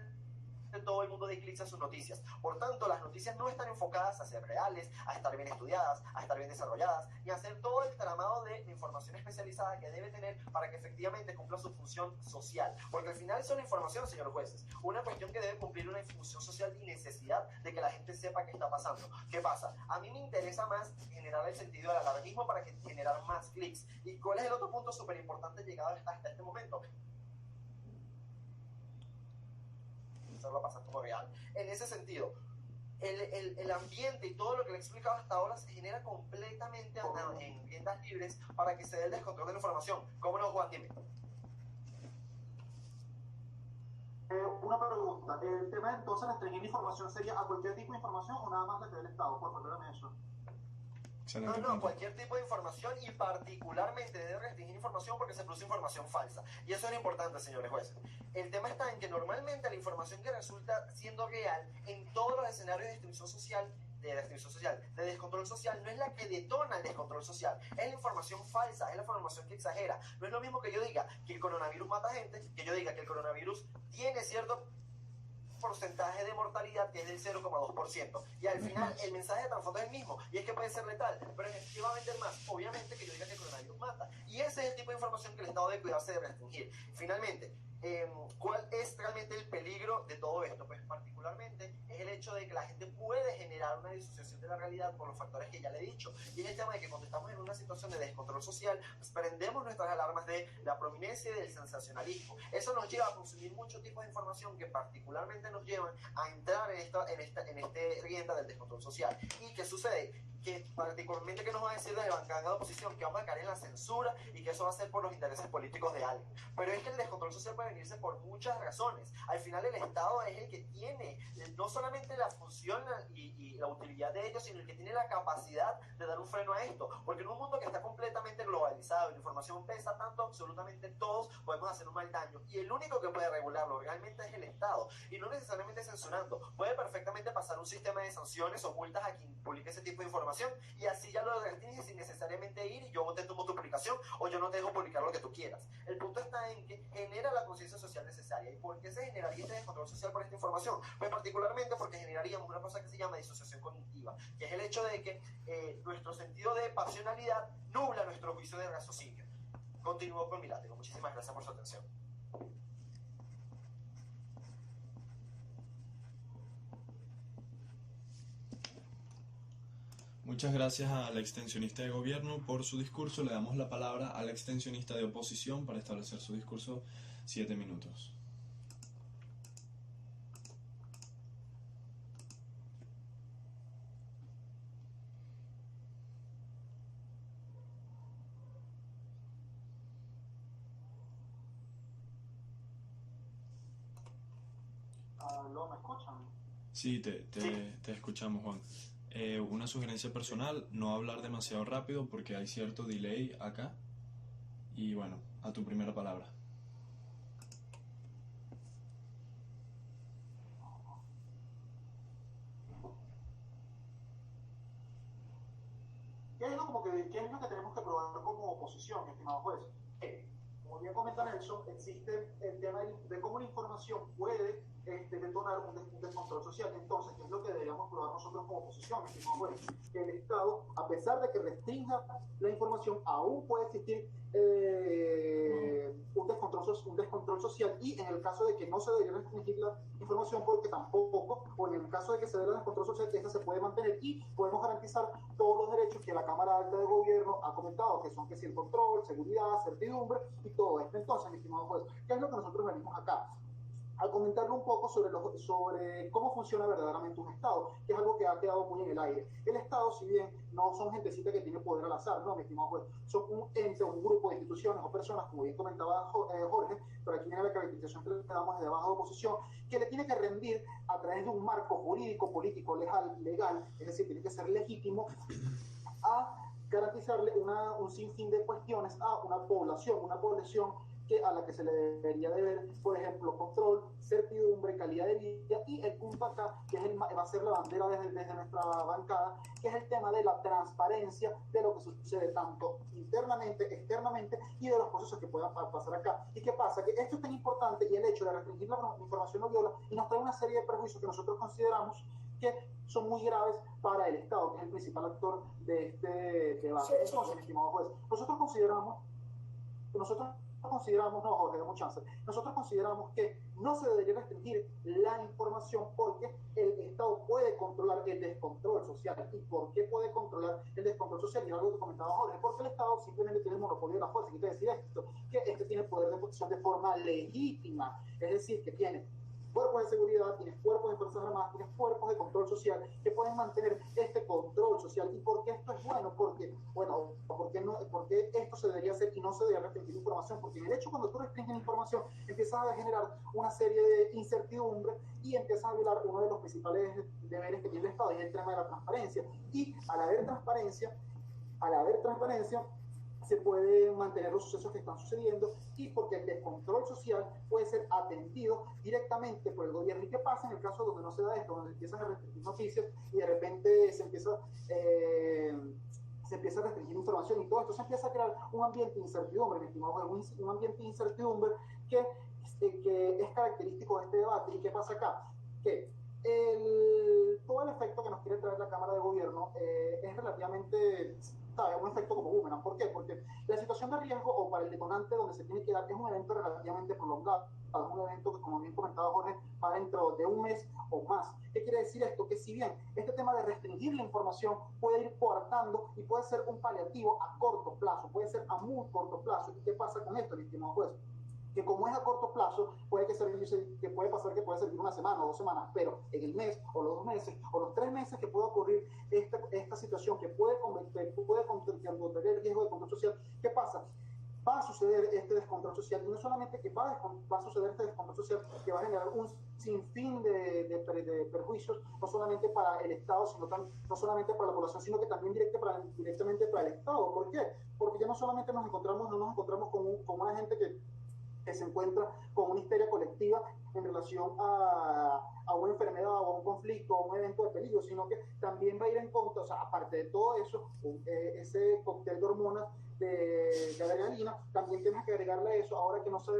todo el mundo dé clics a sus noticias. Por tanto, las noticias no están enfocadas a ser reales, a estar bien estudiadas, a estar bien desarrolladas, y a hacer todo el tramado de información especializada que debe tener para que efectivamente cumpla su función social. Porque al final es una información, señores jueces, una cuestión que debe cumplir una función social y necesidad de que la gente sepa qué está pasando. ¿Qué pasa? A mí me interesa más generar el sentido del alarmismo para generar más clics. ¿Y cuál es el otro punto súper importante llegado hasta este momento? Lo pasar como real. En ese sentido, el ambiente y todo lo que le he explicado hasta ahora se genera completamente en riendas libres para que se dé el descontrol de la información. ¿Cómo no, Juan? Dime. Una pregunta, ¿el tema de entonces restringir la información sería a cualquier tipo de información o nada más la que dé el Estado? Por favor, dame eso. No, cualquier tipo de información, y particularmente debe restringir información porque se produce información falsa. Y eso es lo importante, señores jueces. El tema está en que normalmente la información que resulta siendo real en todos los escenarios de extinción social, de descontrol social, no es la que detona el descontrol social, es la información falsa, es la información que exagera. No es lo mismo que yo diga que el coronavirus mata gente, que yo diga que el coronavirus tiene cierto porcentaje de mortalidad que es del 0,2%, y al final el mensaje de trasfondo es el mismo, y es que puede ser letal, pero efectivamente es más, obviamente, que yo diga que el coronavirus mata, y ese es el tipo de información que el Estado debe cuidarse de restringir. Finalmente, ¿cuál es realmente el peligro de todo esto? Pues particularmente es el hecho de que la gente puede generar una disociación de la realidad por los factores que ya le he dicho, y es el tema de que cuando estamos en una situación de descontrol social, pues prendemos nuestras alarmas de la prominencia y del sensacionalismo. Eso nos lleva a consumir mucho tipo de información que particularmente nos llevan a entrar en este rienda del descontrol social. ¿Y qué sucede? que particularmente que nos va a decir desde la bancada de oposición que vamos a caer en la censura y que eso va a ser por los intereses políticos de alguien. Pero es que el descontrol social puede venirse por muchas razones. Al final el Estado es el que tiene no solamente la función y la utilidad de ellos, sino el que tiene la capacidad de dar un freno a esto. Porque en un mundo que está completamente globalizado, la información pesa tanto, absolutamente todos podemos hacer un mal daño. Y el único que puede regularlo realmente es el Estado. Y no necesariamente censurando. Puede perfectamente pasar un sistema de sanciones o multas a quien publique ese tipo de información y así ya lo restringes sin necesariamente ir y yo te tomo tu publicación o yo no te dejo publicar lo que tú quieras. El punto está en que genera la conciencia social necesaria. ¿Y por qué se generaría este descontrol social por esta información? Pues particularmente porque generaríamos una cosa que se llama disociación cognitiva, que es el hecho de que nuestro sentido de pasionalidad nubla nuestro juicio de raciocinio. Continúo con mi látigo. Muchísimas gracias por su atención. Muchas gracias al extensionista de gobierno por su discurso. Le damos la palabra al extensionista de oposición para establecer su discurso. 7 minutos. ¿Lo me escuchan? Sí, te escuchamos, Juan. Una sugerencia personal, no hablar demasiado rápido porque hay cierto delay acá. Y bueno, a tu primera palabra. ¿Qué es lo que tenemos que probar como oposición, estimado juez? Como bien comenta Nelson, existe el tema de cómo la información puede detonar un descontrol social. Entonces, ¿qué es lo que deberíamos probar nosotros como oposición, estimado juez? Que el Estado, a pesar de que restrinja la información, aún puede existir un descontrol social, y en el caso de que no se debería restringir la información, porque tampoco, o en el caso de que se dé el descontrol social, esa se puede mantener y podemos garantizar todos los derechos que la Cámara Alta de Gobierno ha comentado, que son que si el control, seguridad, certidumbre y todo esto. Entonces, mi estimado juez, ¿qué es lo que nosotros venimos acá? A comentarle un poco sobre cómo funciona verdaderamente un Estado, que es algo que ha quedado muy en el aire. El Estado, si bien no son gentecita que tiene poder al azar, no, mi estimado juez, son un ente, un grupo de instituciones o personas, como bien comentaba Jorge, pero aquí viene la caracterización que le damos de abajo de oposición, que le tiene que rendir a través de un marco jurídico, político, legal, es decir, tiene que ser legítimo, a garantizarle un sinfín de cuestiones a una población a la que se le debería deber, por ejemplo, control, certidumbre, calidad de vida, y el punto acá, que es va a ser la bandera desde nuestra bancada, que es el tema de la transparencia de lo que sucede tanto internamente, externamente, y de los procesos que puedan pasar acá. ¿Y qué pasa? Que esto es tan importante, y el hecho de restringir la información lo viola, y nos trae una serie de prejuicios que nosotros consideramos que son muy graves para el Estado, que es el principal actor de este debate. Entonces, estimado juez, nosotros consideramos, no, Jorge, dame chance. Nosotros consideramos que no se debería restringir la información porque el Estado puede controlar el descontrol social. ¿Y por qué puede controlar el descontrol social? Y algo que comentaba Jorge, porque el Estado simplemente tiene el monopolio de la fuerza. ¿Qué quiere decir esto? Que este tiene poder de protección de forma legítima, es decir, que tiene cuerpos de seguridad, tienes cuerpos de fuerzas armadas, tienes cuerpos de control social que pueden mantener este control social. ¿Y por qué esto es bueno? Porque esto se debería hacer y no se debería restringir información, porque en el hecho, cuando tú restringes información, empiezas a generar una serie de incertidumbre y empiezas a violar uno de los principales deberes que tiene el Estado, y es el tema de la transparencia. Y al haber transparencia, se pueden mantener los sucesos que están sucediendo, y porque el descontrol social puede ser atendido directamente por el gobierno. ¿Y qué pasa en el caso donde no se da esto? Donde empiezan a restringir noticias y de repente se empieza a restringir información, y todo esto se empieza a crear un ambiente de incertidumbre, mi estimado, un ambiente de incertidumbre que es característico de este debate. ¿Y qué pasa acá? Que todo el efecto que nos quiere traer la Cámara de Gobierno es relativamente, ¿sabes?, un efecto como boomerang. ¿Por qué? Porque la situación de riesgo, o para el detonante donde se tiene que dar, es un evento relativamente prolongado. Es un evento que, como bien comentaba Jorge, va dentro de un mes o más. ¿Qué quiere decir esto? Que si bien este tema de restringir la información puede ir coartando y puede ser un paliativo a corto plazo, puede ser a muy corto plazo. ¿Y qué pasa con esto, mi estimado juez? que como es a corto plazo, puede que puede pasar que puede servir una semana o 2 semanas, pero en el mes o los 2 meses o los 3 meses que pueda ocurrir esta situación que puede convertir el riesgo de control social, ¿qué pasa? Va a suceder este descontrol social, y no solamente que va a suceder este descontrol social, que va a generar un sinfín de perjuicios, no solamente para el Estado, no solamente para la población, sino que también directamente para el Estado. ¿Por qué? Porque ya no solamente no nos encontramos con una gente que se encuentra con una histeria colectiva en relación a una enfermedad o a un conflicto o a un evento de peligro, sino que también va a ir en contra, o sea, aparte de todo eso, ese cóctel de hormonas de adrenalina, también tienes que agregarle a eso, ahora que no sé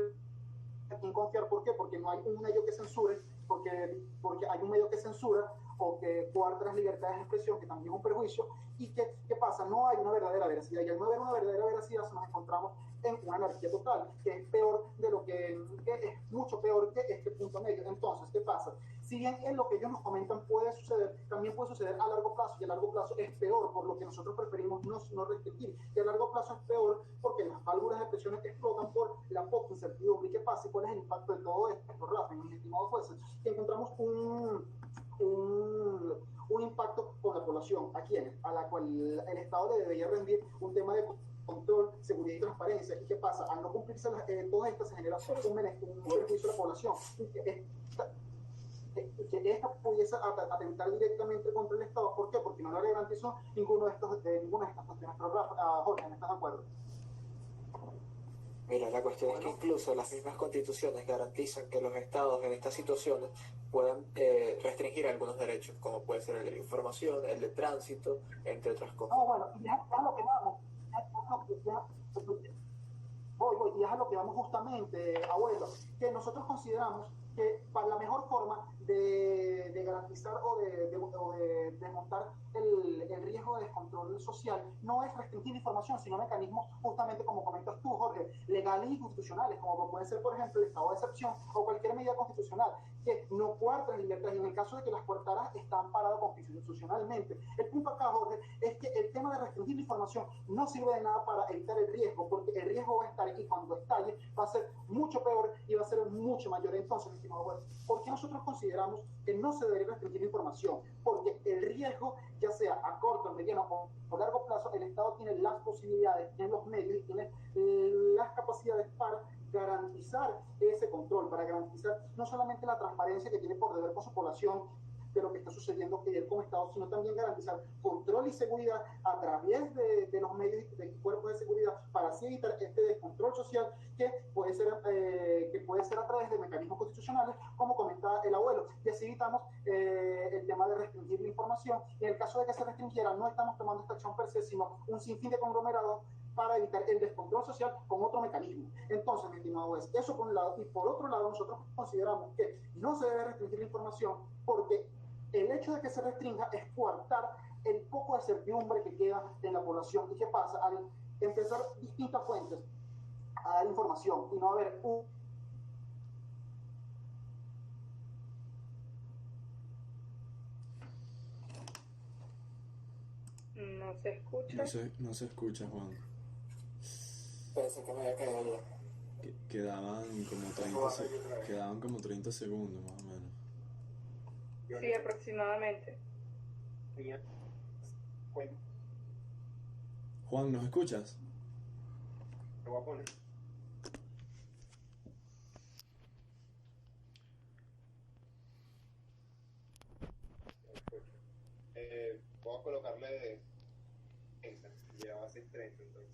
a quién confiar. ¿Por qué? Porque no hay un medio que censure, porque hay un medio que censura o que coarta las libertades de expresión, que también es un perjuicio. ¿Y qué pasa? No hay una verdadera veracidad, y al no haber una verdadera veracidad nos encontramos en una anarquía total, que es peor que es mucho peor que este punto medio. Entonces, ¿qué pasa? Si bien en lo que ellos nos comentan puede suceder, también puede suceder a largo plazo, y a largo plazo es peor, por lo que nosotros preferimos no restringir. Y a largo plazo es peor porque las válvulas de presión explotan por la poca incertidumbre. ¿Y qué pasa? ¿Y cuál es el impacto de todo esto, Rafa, mis estimados jueces? Que encontramos un impacto con la población. ¿A quiénes? A la cual el Estado le debería rendir un tema de control, seguridad y transparencia. ¿Y qué pasa? Al no cumplirse todas estas, se genera un perjuicio a la población. Que esta pudiese atentar directamente contra el Estado. ¿Por qué? Porque no le garantizó ninguna de estas cuestiones. Pero Jorge, ¿estás de acuerdo? Mira, la cuestión es que incluso las mismas constituciones garantizan que los estados en estas situaciones puedan restringir algunos derechos, como puede ser el de la información, el de tránsito, entre otras cosas. No, bueno, ya lo que vamos, voy, y es a lo que vamos justamente, abuelo, que nosotros consideramos que para la mejor forma de garantizar o de desmontar el riesgo de descontrol social no es restringir información, sino mecanismos, justamente como comentas tú, Jorge, legales y constitucionales, como puede ser, por ejemplo, el estado de excepción o cualquier medida constitucional que no coartan libertades, y en el caso de que las coartaras está amparado constitucionalmente. El punto acá, Jorge, es que el tema de restringir la información no sirve de nada para evitar el riesgo, porque el riesgo va a estar, y cuando estalle va a ser mucho peor y va a ser mucho mayor. Entonces, estimado juez, ¿por qué nosotros consideramos que no se debería restringir la información? Porque el riesgo, ya sea a corto, mediano o largo plazo, el Estado tiene las posibilidades, tiene los medios y tiene las capacidades para garantizar ese control, para garantizar no solamente la transparencia que tiene por deber con su población de lo que está sucediendo como Estado, sino también garantizar control y seguridad a través de los medios y de cuerpos de seguridad, para así evitar este descontrol social que puede ser a través de mecanismos constitucionales, como comentaba el abuelo, y así evitamos el tema de restringir la información. Y en el caso de que se restringiera, no estamos tomando esta acción per se, sino un sinfín de conglomerados para evitar el descontrol social con otro mecanismo. Entonces, mi estimado, es eso por un lado. Y por otro lado, nosotros consideramos que no se debe restringir la información, porque el hecho de que se restrinja es coartar el poco de certidumbre que queda en la población. ¿Y qué pasa? Al empezar distintas fuentes a dar información y no haber No se escucha. No se escucha, Juan. Pensé que me había caído ya. Quedaban como 30 segundos más o menos. Sí, aproximadamente. Juan, ¿nos escuchas? Te voy a poner. Voy a colocarle 30. Llevaba 6:30 entonces.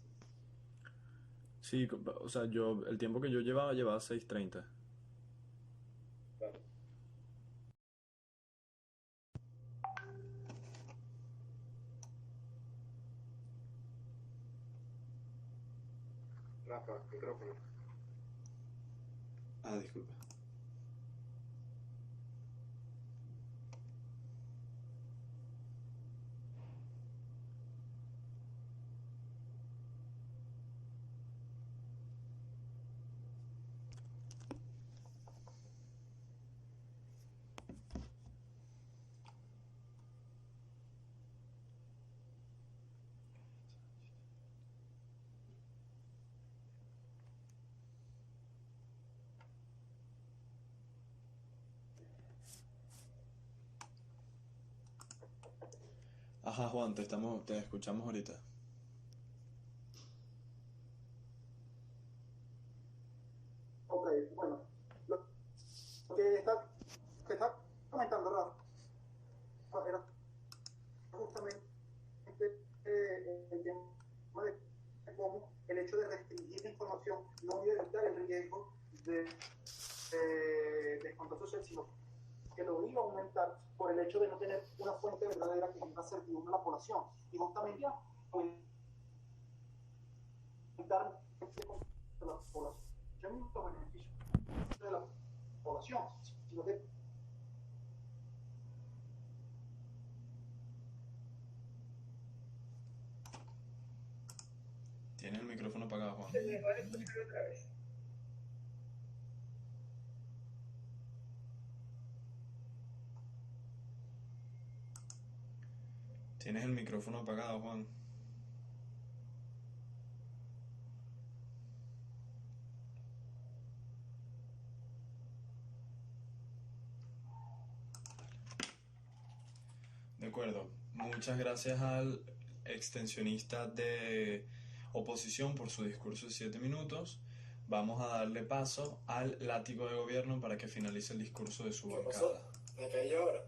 Sí, o sea, el tiempo que yo llevaba 6:30. Claro. Rafa, micrófono. Ah, disculpa. Ajá, Juan, te escuchamos ahorita. Ok, bueno, lo que está comentando Rafa era justamente el tema de cómo el hecho de restringir la información no iba a evitar el riesgo de descontrol social, sino que lo iba a aumentar por el hecho de no tener una fuente verdadera que genera certidumbre a la población. Y justamente aumentar la población y los beneficios de la población, sino que Tienes el micrófono apagado, Juan. Se me va a escuchar otra vez. Tienes el micrófono apagado, Juan. De acuerdo. Muchas gracias al extensionista de oposición por su discurso de 7 minutos. Vamos a darle paso al látigo de gobierno para que finalice el discurso de su ¿Qué pasó? bancada. ¿Me caí ahora?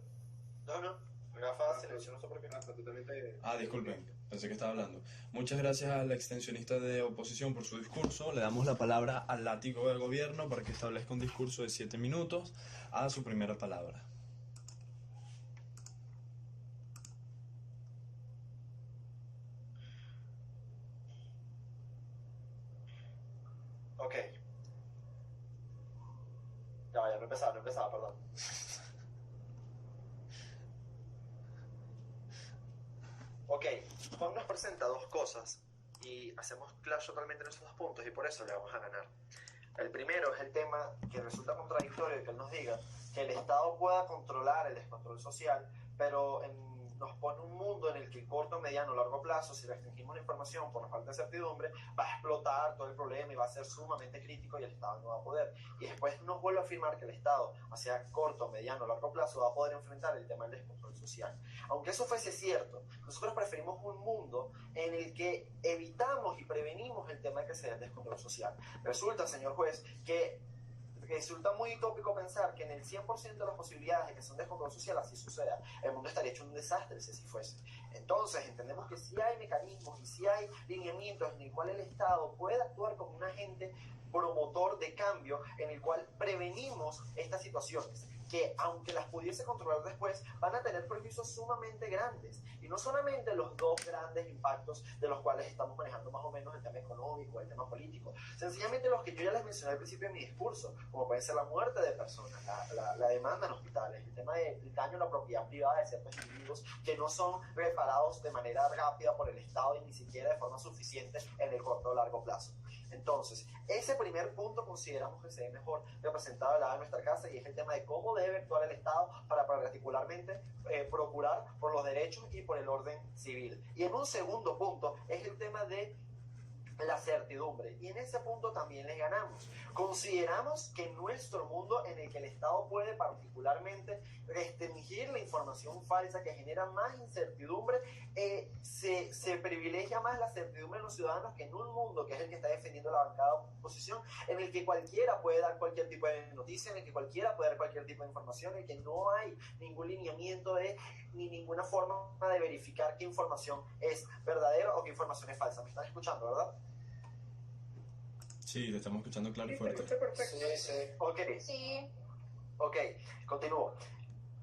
No. Rafa silenció, no sé por qué. Rafa, tú también te... Ah, disculpen, pensé que estaba hablando. Muchas gracias al extensionista de oposición por su discurso. Le damos la palabra al látigo de gobierno para que establezca un discurso de 7 minutos a su primera palabra. Ok. Ya, no empezaba, perdón. Ok, Juan nos presenta dos cosas y hacemos clash totalmente en esos dos puntos y por eso le vamos a ganar. El primero es el tema que resulta contradictorio que él nos diga que el Estado pueda controlar el descontrol social, pero nos pone un mundo en el que corto, mediano, largo plazo, si restringimos la información por la falta de certidumbre, va a explotar todo el problema y va a ser sumamente crítico y el Estado no va a poder. Y después nos vuelve a afirmar que el Estado, hacia corto, mediano, largo plazo, va a poder enfrentar el tema del descontrol social. Aunque eso fuese cierto, nosotros preferimos un mundo en el que evitamos y prevenimos el tema de que se dé el descontrol social. Resulta, señor juez, que resulta muy utópico pensar que en el 100% de las posibilidades de que sea un descontrol social así suceda. El mundo estaría hecho un desastre si así fuese. Entonces entendemos que sí hay mecanismos y sí hay lineamientos en el cual el Estado puede actuar como un agente promotor de cambio en el cual prevenimos estas situaciones que aunque las pudiese controlar después van a tener perjuicios sumamente grandes y no solamente los dos grandes impactos de los cuales estamos manejando más o menos el tema económico, el tema político, sencillamente los que yo ya les mencioné al principio de mi discurso, como puede ser la muerte de personas, la demanda en hospitales, el tema del daño a la propiedad privada de ciertos individuos que no son reparados de manera rápida por el Estado y ni siquiera de forma suficiente en el corto o largo plazo. Entonces, ese primer punto consideramos que se ve mejor representado al lado de nuestra casa y es el tema de cómo debe actuar el Estado para particularmente procurar por los derechos y por el orden civil. Y en un segundo punto es el tema de la certidumbre y en ese punto también les ganamos. Consideramos que en nuestro mundo en el que el Estado puede particularmente restringir la información falsa que genera más incertidumbre, se privilegia más la certidumbre de los ciudadanos que en un mundo que es el que está defendiendo la bancada de oposición, en el que cualquiera puede dar cualquier tipo de noticia, en el que cualquiera puede dar cualquier tipo de información, en el que no hay ningún lineamiento ni ninguna forma de verificar qué información es verdadera o qué información es falsa. ¿Me están escuchando, verdad? Sí, te estamos escuchando claro y fuerte. Sí. Ok. Sí. Ok, continúo.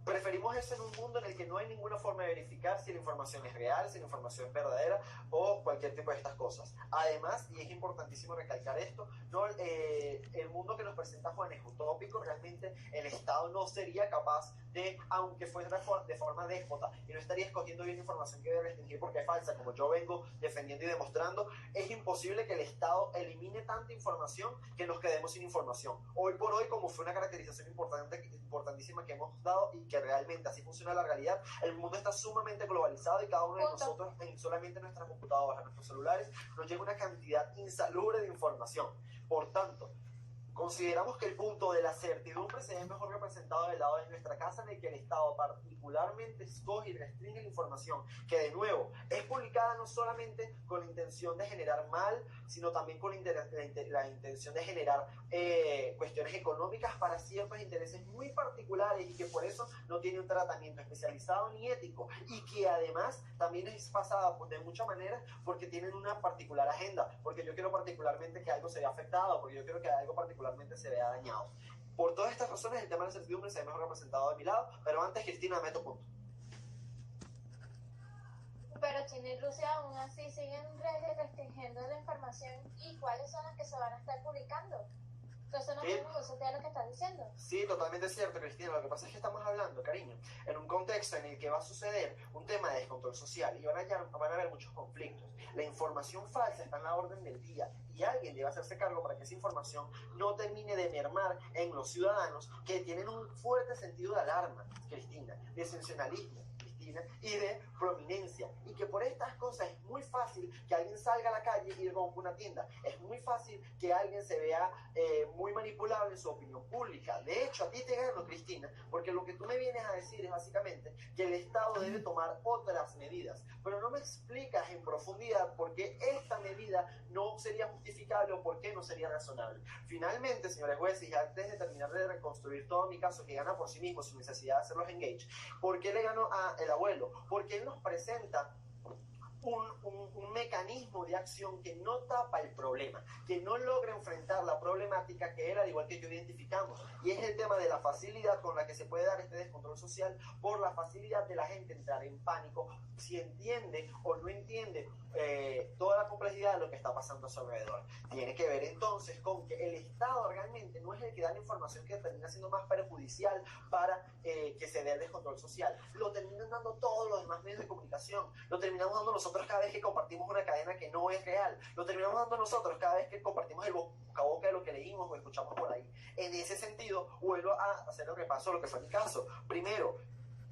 Preferimos eso en un mundo en el que no hay ninguna forma de verificar si la información es real, si la información es verdadera o cualquier tipo de estas cosas. Además, y es importantísimo recalcar esto, no, el mundo que nos presenta Juan es utópico. Realmente el Estado no sería capaz de, aunque fuese de forma déspota, y no estaría escogiendo bien información que debe restringir porque es falsa, como yo vengo defendiendo y demostrando, es imposible que el Estado elimine tanta información que nos quedemos sin información. Hoy por hoy, como fue una caracterización importantísima que hemos dado y que realmente así funciona la realidad, el mundo está sumamente globalizado y cada uno de nosotros en solamente nuestras computadoras, nuestros celulares, nos llega una cantidad insalubre de información. Por tanto, Consideramos que el punto de la certidumbre se ve mejor representado del lado de nuestra casa, en el que el Estado particularmente escoge y restringe la información, que de nuevo es publicada no solamente con la intención de generar mal, sino también con la intención de generar cuestiones económicas para ciertos intereses muy particulares, y que por eso no tiene un tratamiento especializado ni ético, y que además también es pasada de muchas maneras porque tienen una particular agenda, porque yo quiero particularmente que algo se vea afectado, porque yo quiero que algo particularmente se vea dañado. Por todas estas razones, el tema de la certidumbre se ve mejor representado de mi lado, pero antes, Cristina, meto punto. Pero China y Rusia aún así siguen restringiendo la información. ¿Y cuáles son las que se van a estar publicando? Entonces no tiene ningún sentido lo que están diciendo. Sí, totalmente cierto, Cristina. Lo que pasa es que estamos hablando, cariño, en un contexto en el que va a suceder un tema de descontrol social y van a haber muchos conflictos. La información falsa está en la orden del día, y alguien debe hacerse cargo para que esa información no termine de mermar en los ciudadanos, que tienen un fuerte sentido de alarma, Cristina, de sensacionalismo, y de prominencia, y que por estas cosas es muy fácil que alguien salga a la calle y rompa una tienda, es muy fácil que alguien se vea muy manipulable en su opinión pública. De hecho, a ti te gano, Cristina, porque lo que tú me vienes a decir es básicamente que el Estado debe tomar otras medidas, pero no me explicas en profundidad por qué esta medida no sería justificable o por qué no sería razonable. Finalmente, señores jueces, y antes de terminar de reconstruir todo mi caso, que gana por sí mismo sin necesidad de hacerlos engage, ¿por qué le ganó a el abuelo? Porque él nos presenta un mecanismo de acción que no tapa el problema, que no logra enfrentar la problemática que él, al igual que yo, identificamos, y es el tema de la facilidad con la que se puede dar este descontrol social, por la facilidad de la gente entrar en pánico si entiende o no entiende toda la complejidad de lo que está pasando a su alrededor. Tiene que ver entonces con que el Estado realmente no es el que da la información, que termina siendo más perjudicial para que se dé el descontrol social. Lo terminan dando todos los demás medios de comunicación, lo terminamos dando nosotros cada vez que compartimos una cadena que no es real, lo terminamos dando nosotros cada vez que compartimos el boca a boca de lo que leímos o escuchamos por ahí. En ese sentido, vuelvo a hacer lo que pasó, lo que fue mi caso. Primero,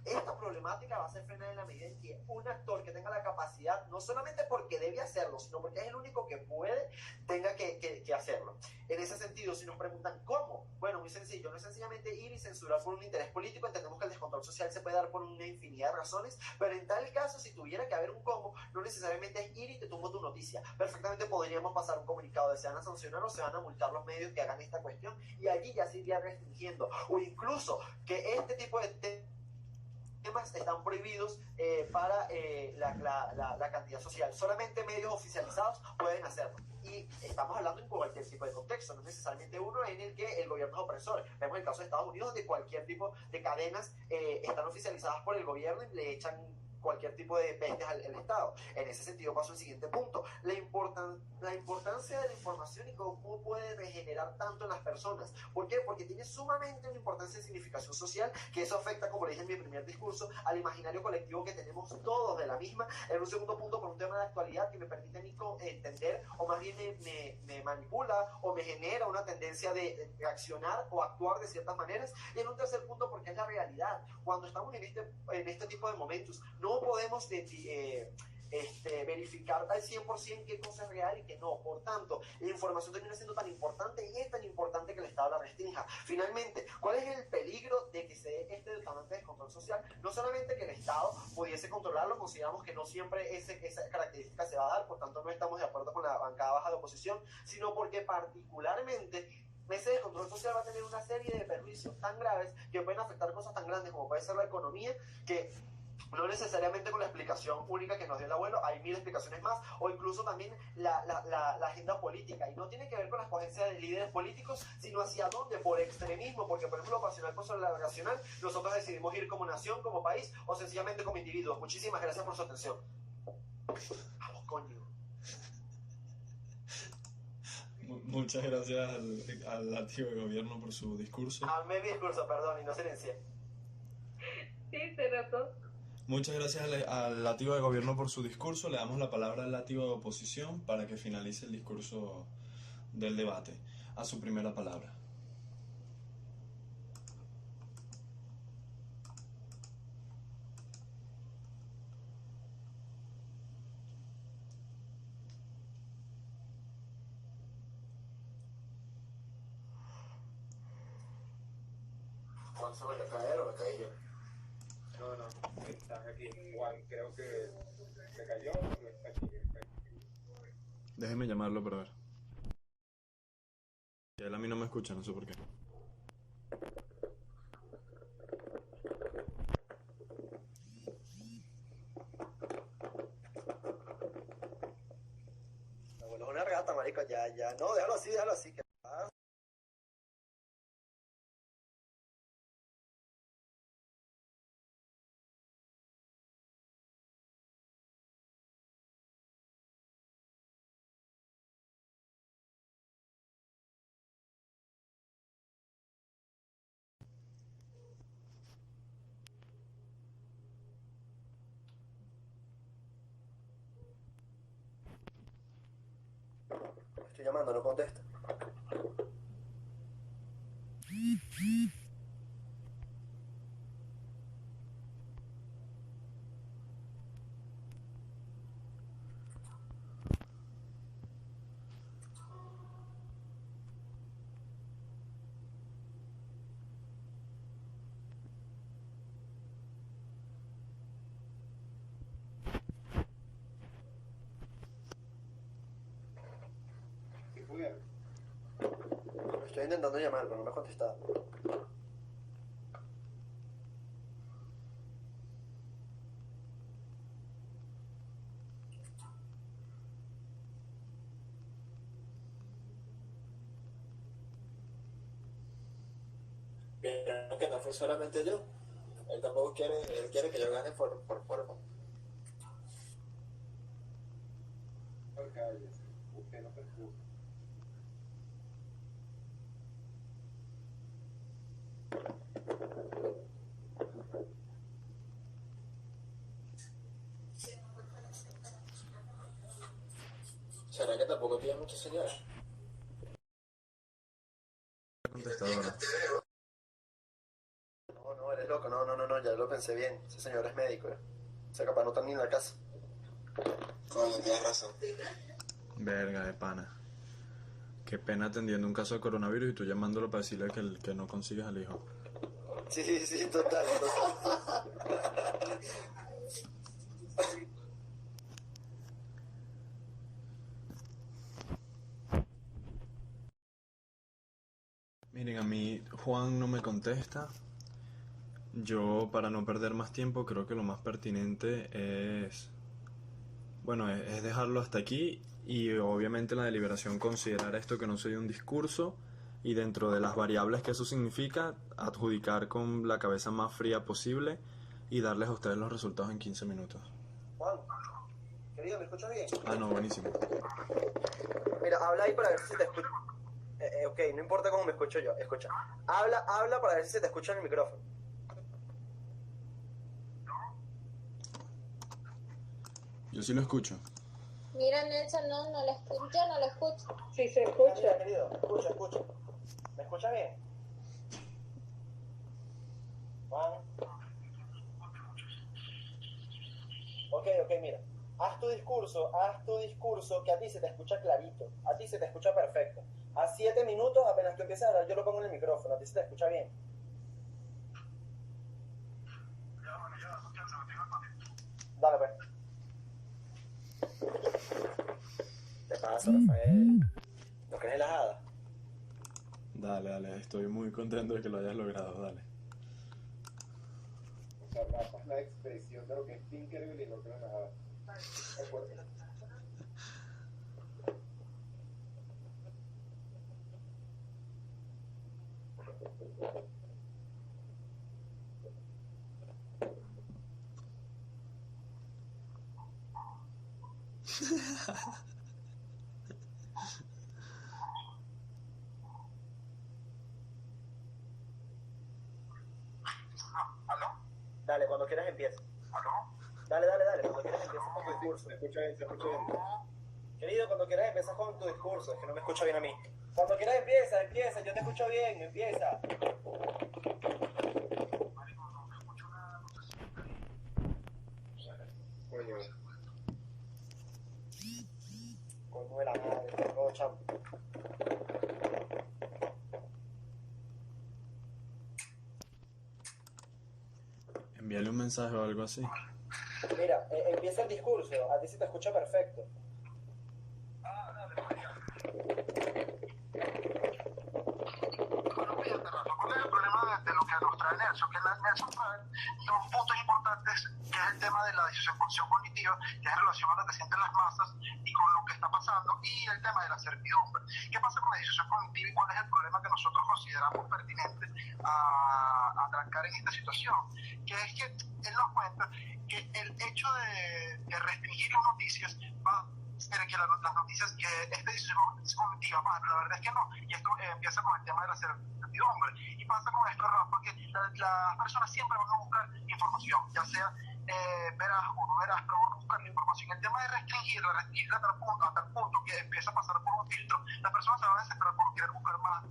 esta problemática va a ser frenada en la medida en que un actor que tenga la capacidad, no solamente porque debe hacerlo, sino porque es el único que puede, tenga que hacerlo. En ese sentido, si nos preguntan cómo, bueno, muy sencillo, no es sencillamente ir y censurar por un interés político. Entendemos que el descontrol social se puede dar por una infinidad de razones, pero en tal caso, si tuviera que haber un cómo, no necesariamente es ir y te tumbo tu noticia. Perfectamente podríamos pasar un comunicado de se van a sancionar o se van a multar los medios que hagan esta cuestión, y allí ya se iría restringiendo, o incluso que este tipo de temas están prohibidos para la cantidad social. Solamente medios oficializados pueden hacerlo. Y estamos hablando en cualquier tipo de contexto, no necesariamente uno en el que el gobierno es opresor. Vemos el caso de Estados Unidos, donde cualquier tipo de cadenas están oficializadas por el gobierno y le echan cualquier tipo de pestes al Estado. En ese sentido paso al siguiente punto, la importancia de la información y cómo puede regenerar tanto en las personas. ¿Por qué? Porque tiene sumamente una importancia de significación social, que eso afecta, como le dije en mi primer discurso, al imaginario colectivo que tenemos todos de la misma. En un segundo punto, por un tema de actualidad que me permite a mí entender, o más bien me manipula o me genera una tendencia de reaccionar o actuar de ciertas maneras. Y en un tercer punto, porque es la realidad. Cuando estamos en este tipo de momentos, no podemos verificar al 100% qué cosa es real y qué no. Por tanto, la información termina siendo tan importante, y es tan importante que el Estado la restrinja. Finalmente, ¿cuál es el peligro de que se dé este detonante de descontrol social? No solamente que el Estado pudiese controlarlo, consideramos que no siempre esa característica se va a dar, por tanto no estamos de acuerdo con la bancada baja de oposición, sino porque particularmente ese descontrol social va a tener una serie de perjuicios tan graves que pueden afectar cosas tan grandes como puede ser la economía, que no necesariamente con la explicación única que nos dio el abuelo, hay mil explicaciones más, o incluso también la agenda política, y no tiene que ver con la escogencia de líderes políticos, sino hacia dónde, por extremismo, porque por ejemplo lo pasional por sobre lo racional, nosotros decidimos ir como nación, como país, o sencillamente como individuos. Muchísimas gracias por su atención. Vamos, coño. Muchas gracias al látigo de gobierno por su discurso. Amé mi discurso, perdón, y no silencié. Sí, se notó. Muchas gracias al látigo de gobierno por su discurso. Le damos la palabra al látigo de oposición para que finalice el discurso del debate. A su primera palabra. Juan se vaya a caer o me caí yo. No, estás aquí. Juan, creo que se cayó o no está aquí. Está aquí. Déjeme llamarlo para ver. Y él a mí no me escucha, no sé por qué. Abuelo es una rata, marico, ya. No, déjalo así. Que... Estoy llamando, no contesta. ¿Qué fue? Estoy intentando llamar, pero no me ha contestado. Vieron que no fue solamente yo. Él tampoco quiere, él quiere que yo gane por forma. No, cállese. Usted no se escucha. ¿Será que tampoco tiene mucha señal? Contestadora. No, eres loco, no, ya lo pensé bien. Ese señor es médico, O sea, capaz no está ni en la casa. Coño, tienes razón. Verga de pana. Qué pena atendiendo un caso de coronavirus y tú llamándolo para decirle que no consigues al hijo. Sí, total. Miren, a mí Juan no me contesta. Yo, para no perder más tiempo, creo que lo más pertinente es, bueno, es dejarlo hasta aquí y obviamente en la deliberación considerar esto que no soy un discurso y dentro de las variables que eso significa, adjudicar con la cabeza más fría posible y darles a ustedes los resultados en 15 minutos. Juan, querido, ¿me escuchas bien? Ah, no, buenísimo. Mira, habla ahí para ver si te escucho. Ok, no importa cómo me escucho yo, escucha. Habla para ver si se te escucha en el micrófono. Yo sí lo escucho. Mira, Nelson, no lo escucho, no lo escucho. Sí, se escucha. Mira, querido, escucha. ¿Me escuchas bien? Juan. Ok, mira. Haz tu discurso que a ti se te escucha clarito, a ti se te escucha perfecto. A 7 minutos, apenas tú empieces a hablar, yo lo pongo en el micrófono, a ti se te escucha bien. Dale, pues. ¿Qué pasa, Rafael? ¿No crees helada? Dale, estoy muy contento de que lo hayas logrado, dale. O sea, Rafa es la expresión de lo que es Tinkerbell y no creo nada. Recuerda. Dale, cuando quieras empieza. Dale, cuando quieras empieza con tu discurso. Se escucha bien. Querido, cuando quieras empieza con tu discurso, es que no me escucha bien a mí. Cuando quieras empieza, yo te escucho bien, empieza. Coño. Coño de la madre, no, chamo. Envíale un mensaje o algo así. Mira, empieza el discurso, a ti se te escucha perfecto. Bueno, fíjate, Rafa, ¿cuál es el problema de lo que nos trae Nelson? Que Nelson trae dos puntos importantes, que es el tema de la disociación cognitiva, que es en relación a lo que sienten las masas y con lo que está pasando, y el tema de la certidumbre. ¿Qué pasa con la disociación cognitiva y cuál es el problema que nosotros consideramos pertinente a trancar en esta situación? Que es que él nos cuenta que el hecho de restringir las noticias va a hacer que las noticias, que esta disociación cognitiva, pero la verdad es que no, y esto empieza con el tema de la certidumbre, y pasa con esto, Rafa, que las personas siempre van a buscar información, ya sea veraz o no veraz, pero van a buscar la información. El tema de restringirla hasta el punto que empieza a pasar por un filtro, las personas se van a desesperar por querer buscar más,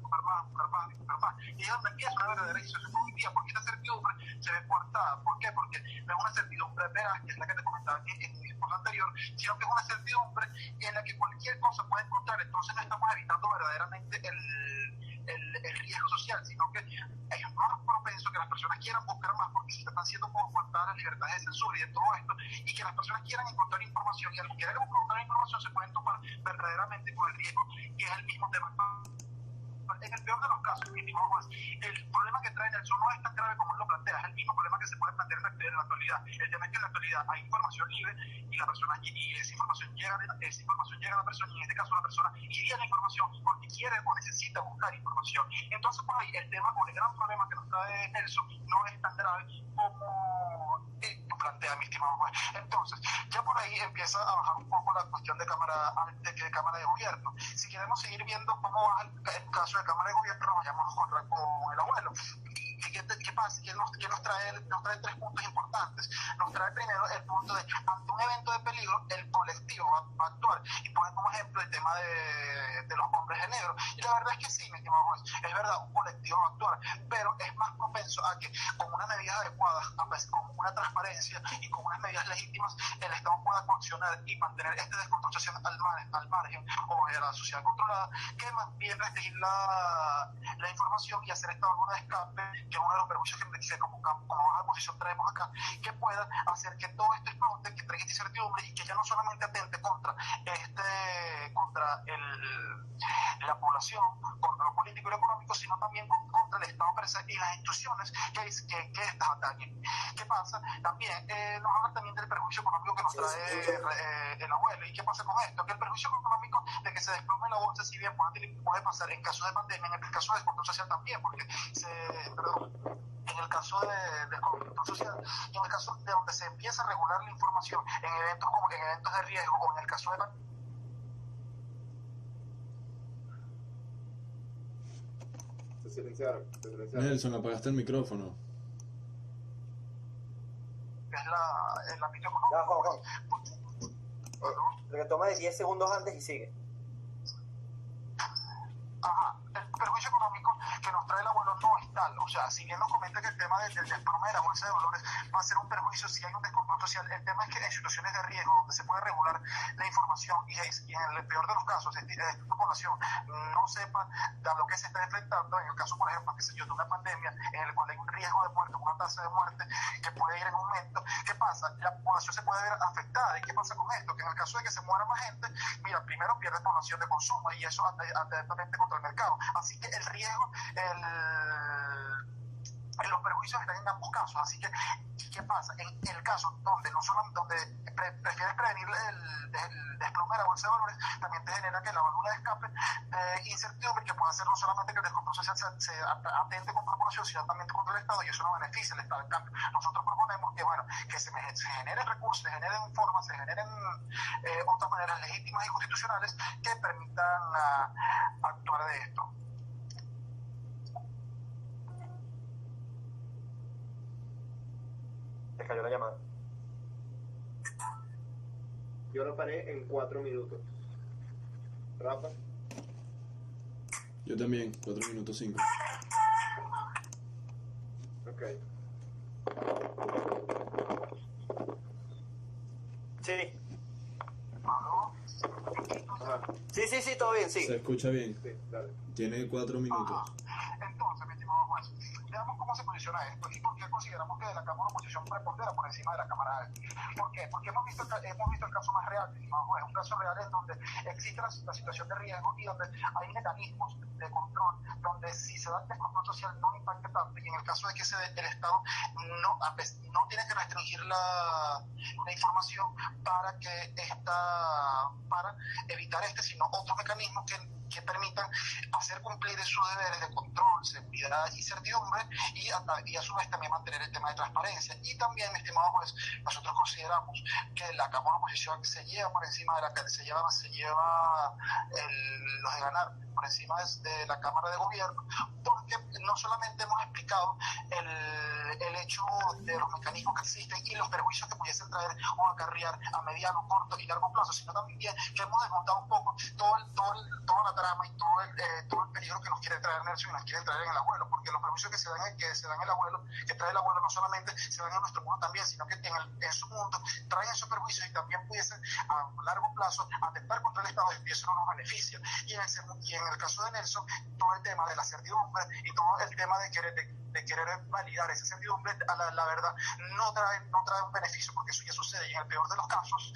y es donde empieza una verdadera disociación cognitiva, porque esta certidumbre se ve cortada. ¿Por qué? Porque no es una certidumbre veraz, que es la que te comentaba en mi discurso anterior, sino que es una certidumbre en la que cualquier cosa puede encontrar. Entonces no estamos evitando verdaderamente el riesgo social, sino que es más propenso que las personas quieran buscar más porque se están siendo coartadas las libertades de censura y de todo esto, y que las personas quieran encontrar información, y al querer encontrar información se pueden topar verdaderamente con el riesgo, que es el mismo tema. En el peor de los casos, el problema que trae Nelson no es tan grave como él lo plantea, es el mismo problema que se puede plantear en la actualidad. El tema es que en la actualidad hay información libre y la persona, y esa información llega a la persona, y en este caso la persona iría la información porque quiere o necesita buscar información. Entonces, por ahí el tema o el gran problema que nos trae Nelson no es tan grave como lo plantea mi estimado juez. Entonces, ya por ahí empieza a bajar un poco la cuestión de cámara de gobierno. Si queremos seguir viendo cómo va el caso de cámara de gobierno, vayámonos con el abuelo. ¿Qué pasa? ¿Qué nos trae tres puntos importantes? Nos trae primero el punto de, ante un evento de peligro, el colectivo va a actuar. Y pone como ejemplo el tema de los hombres de negro. Y la verdad es que sí, mi estimado juez, es verdad, un colectivo va a actuar, pero es más propenso a que con unas medidas adecuadas, con una transparencia y con unas medidas legítimas, el Estado pueda coaccionar y mantener este descontrol social al margen o de la sociedad controlada, que más bien restringir la información y hacer esta válvula de escape, que es uno de los perjuicios que como baja posición traemos acá, que pueda hacer que todo esto explote, que traiga esta incertidumbre y que ya no solamente atente contra la población, contra lo político y lo económico, sino también contra el Estado y las instituciones que estas ataquen. ¿Qué pasa? También nos habla también del perjuicio económico que nos trae el abuelo. ¿Y qué pasa con esto? Que el perjuicio económico de que se desplome la bolsa, si bien puede pasar en caso de pandemia, en el caso de descontrol social también, porque en el caso de control social y en el caso de donde se empieza a regular la información en eventos de riesgo o en el caso de Se silenciaron. Nelson, apagaste el micrófono. es el ámbito económico. Retoma de 10 segundos antes y sigue. Ajá, el perjuicio económico que nos trae el abuelo no es tal. O sea, si bien nos comenta que el tema del desplome de la bolsa de valores va a ser un perjuicio si hay un descontrol social, el tema es que en situaciones de riesgo donde se puede regular la información y en el peor de los casos esta población no sepa a lo que se está enfrentando, en el caso, por ejemplo, de una pandemia en el cual hay un riesgo de muerte, una tasa de muerte que puede ir en aumento, ¿qué pasa? La población se puede ver afectada. ¿Y qué pasa con esto? Que en el caso de que se muera más gente, mira, primero pierde población de consumo y eso directamente contra el mercado. Así que el riesgo, los perjuicios están en ambos casos. Así que, ¿qué pasa? En el caso donde prefieres prevenir el desplome de la bolsa de valores, también te genera que la válvula de escape de incertidumbre, que puede hacer no solamente que el descontrol social se atente contra la población, sino también contra el Estado, y eso no beneficia al Estado. En cambio, nosotros proponemos que se generen recursos, se generen formas, se generen otras maneras legítimas y constitucionales que permitan actuar de esto. Se cayó la llamada. Yo lo paré en 4 minutos. Rafa. Yo también, 4 minutos 5. Ok. Sí. Ajá. Sí, todo bien, sí. ¿Se escucha bien? Sí, dale. Tiene 4 minutos. Entonces, mi estimado juez, veamos cómo se posiciona esto y por qué consideramos que la Cámara de Oposición prepondera por encima de la Cámara Alta. ¿Por qué? Porque hemos visto el caso más real, estimado juez, un caso real en donde existe la situación de riesgo y donde hay mecanismos de control, donde si se da el descontrol social no impacta tanto, y en el caso de que el Estado no tiene que restringir la información para evitar sino otros mecanismos que permitan hacer cumplir sus deberes de control, seguridad y certidumbre, y a su vez también mantener el tema de transparencia. Y también, mi estimado juez, nosotros consideramos que la Cámara de Oposición se lleva por encima de los de ganar por encima de la Cámara de Gobierno, porque no solamente hemos explicado el hecho de los mecanismos que existen y los perjuicios que pudiesen traer o acarrear a mediano, corto y largo plazo, sino también que hemos desmontado un poco toda la trama y todo el peligro que nos quiere traer Nelson y nos quiere traer en el abuelo, porque los perjuicios que se dan el abuelo, que trae el abuelo, no solamente se dan en nuestro mundo también, sino que en su mundo traen esos perjuicios y también pudiesen a largo plazo atentar contra el Estado, y eso no nos beneficia. Y en el caso de Nelson, todo el tema de la certidumbre y todo el tema de querer validar esa certidumbre, la verdad, no trae un beneficio, porque eso ya sucede, y en el peor de los casos,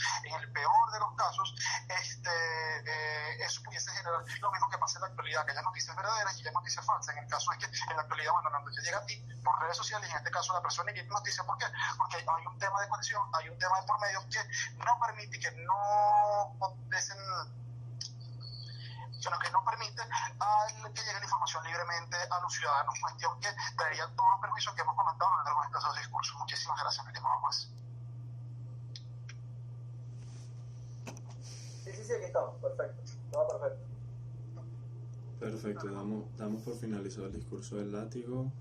eso pudiese generar lo mismo que pasa en la actualidad, que haya noticias verdaderas y haya noticias falsas. En el caso es que en la actualidad, bueno, la noticia llega a ti por redes sociales, y en este caso la persona emite noticia. ¿Por qué? Porque hay un tema de conexión, hay un tema de por medio que no permite que que llegue la información libremente a los ciudadanos, cuestión que traería todos los perjuicios que hemos comentado a lo largo de estos dos discursos. Muchísimas gracias, mi estimado juez. Sí, aquí estamos, perfecto. No, perfecto. Perfecto, damos por finalizado el discurso del látigo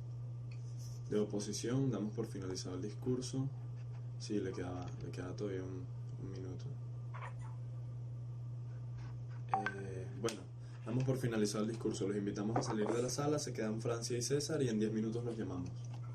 de oposición, damos por finalizado el discurso. Sí, le queda todavía un minuto. Bueno, damos por finalizado el discurso. Los invitamos a salir de la sala, se quedan Francia y César, y en 10 minutos los llamamos.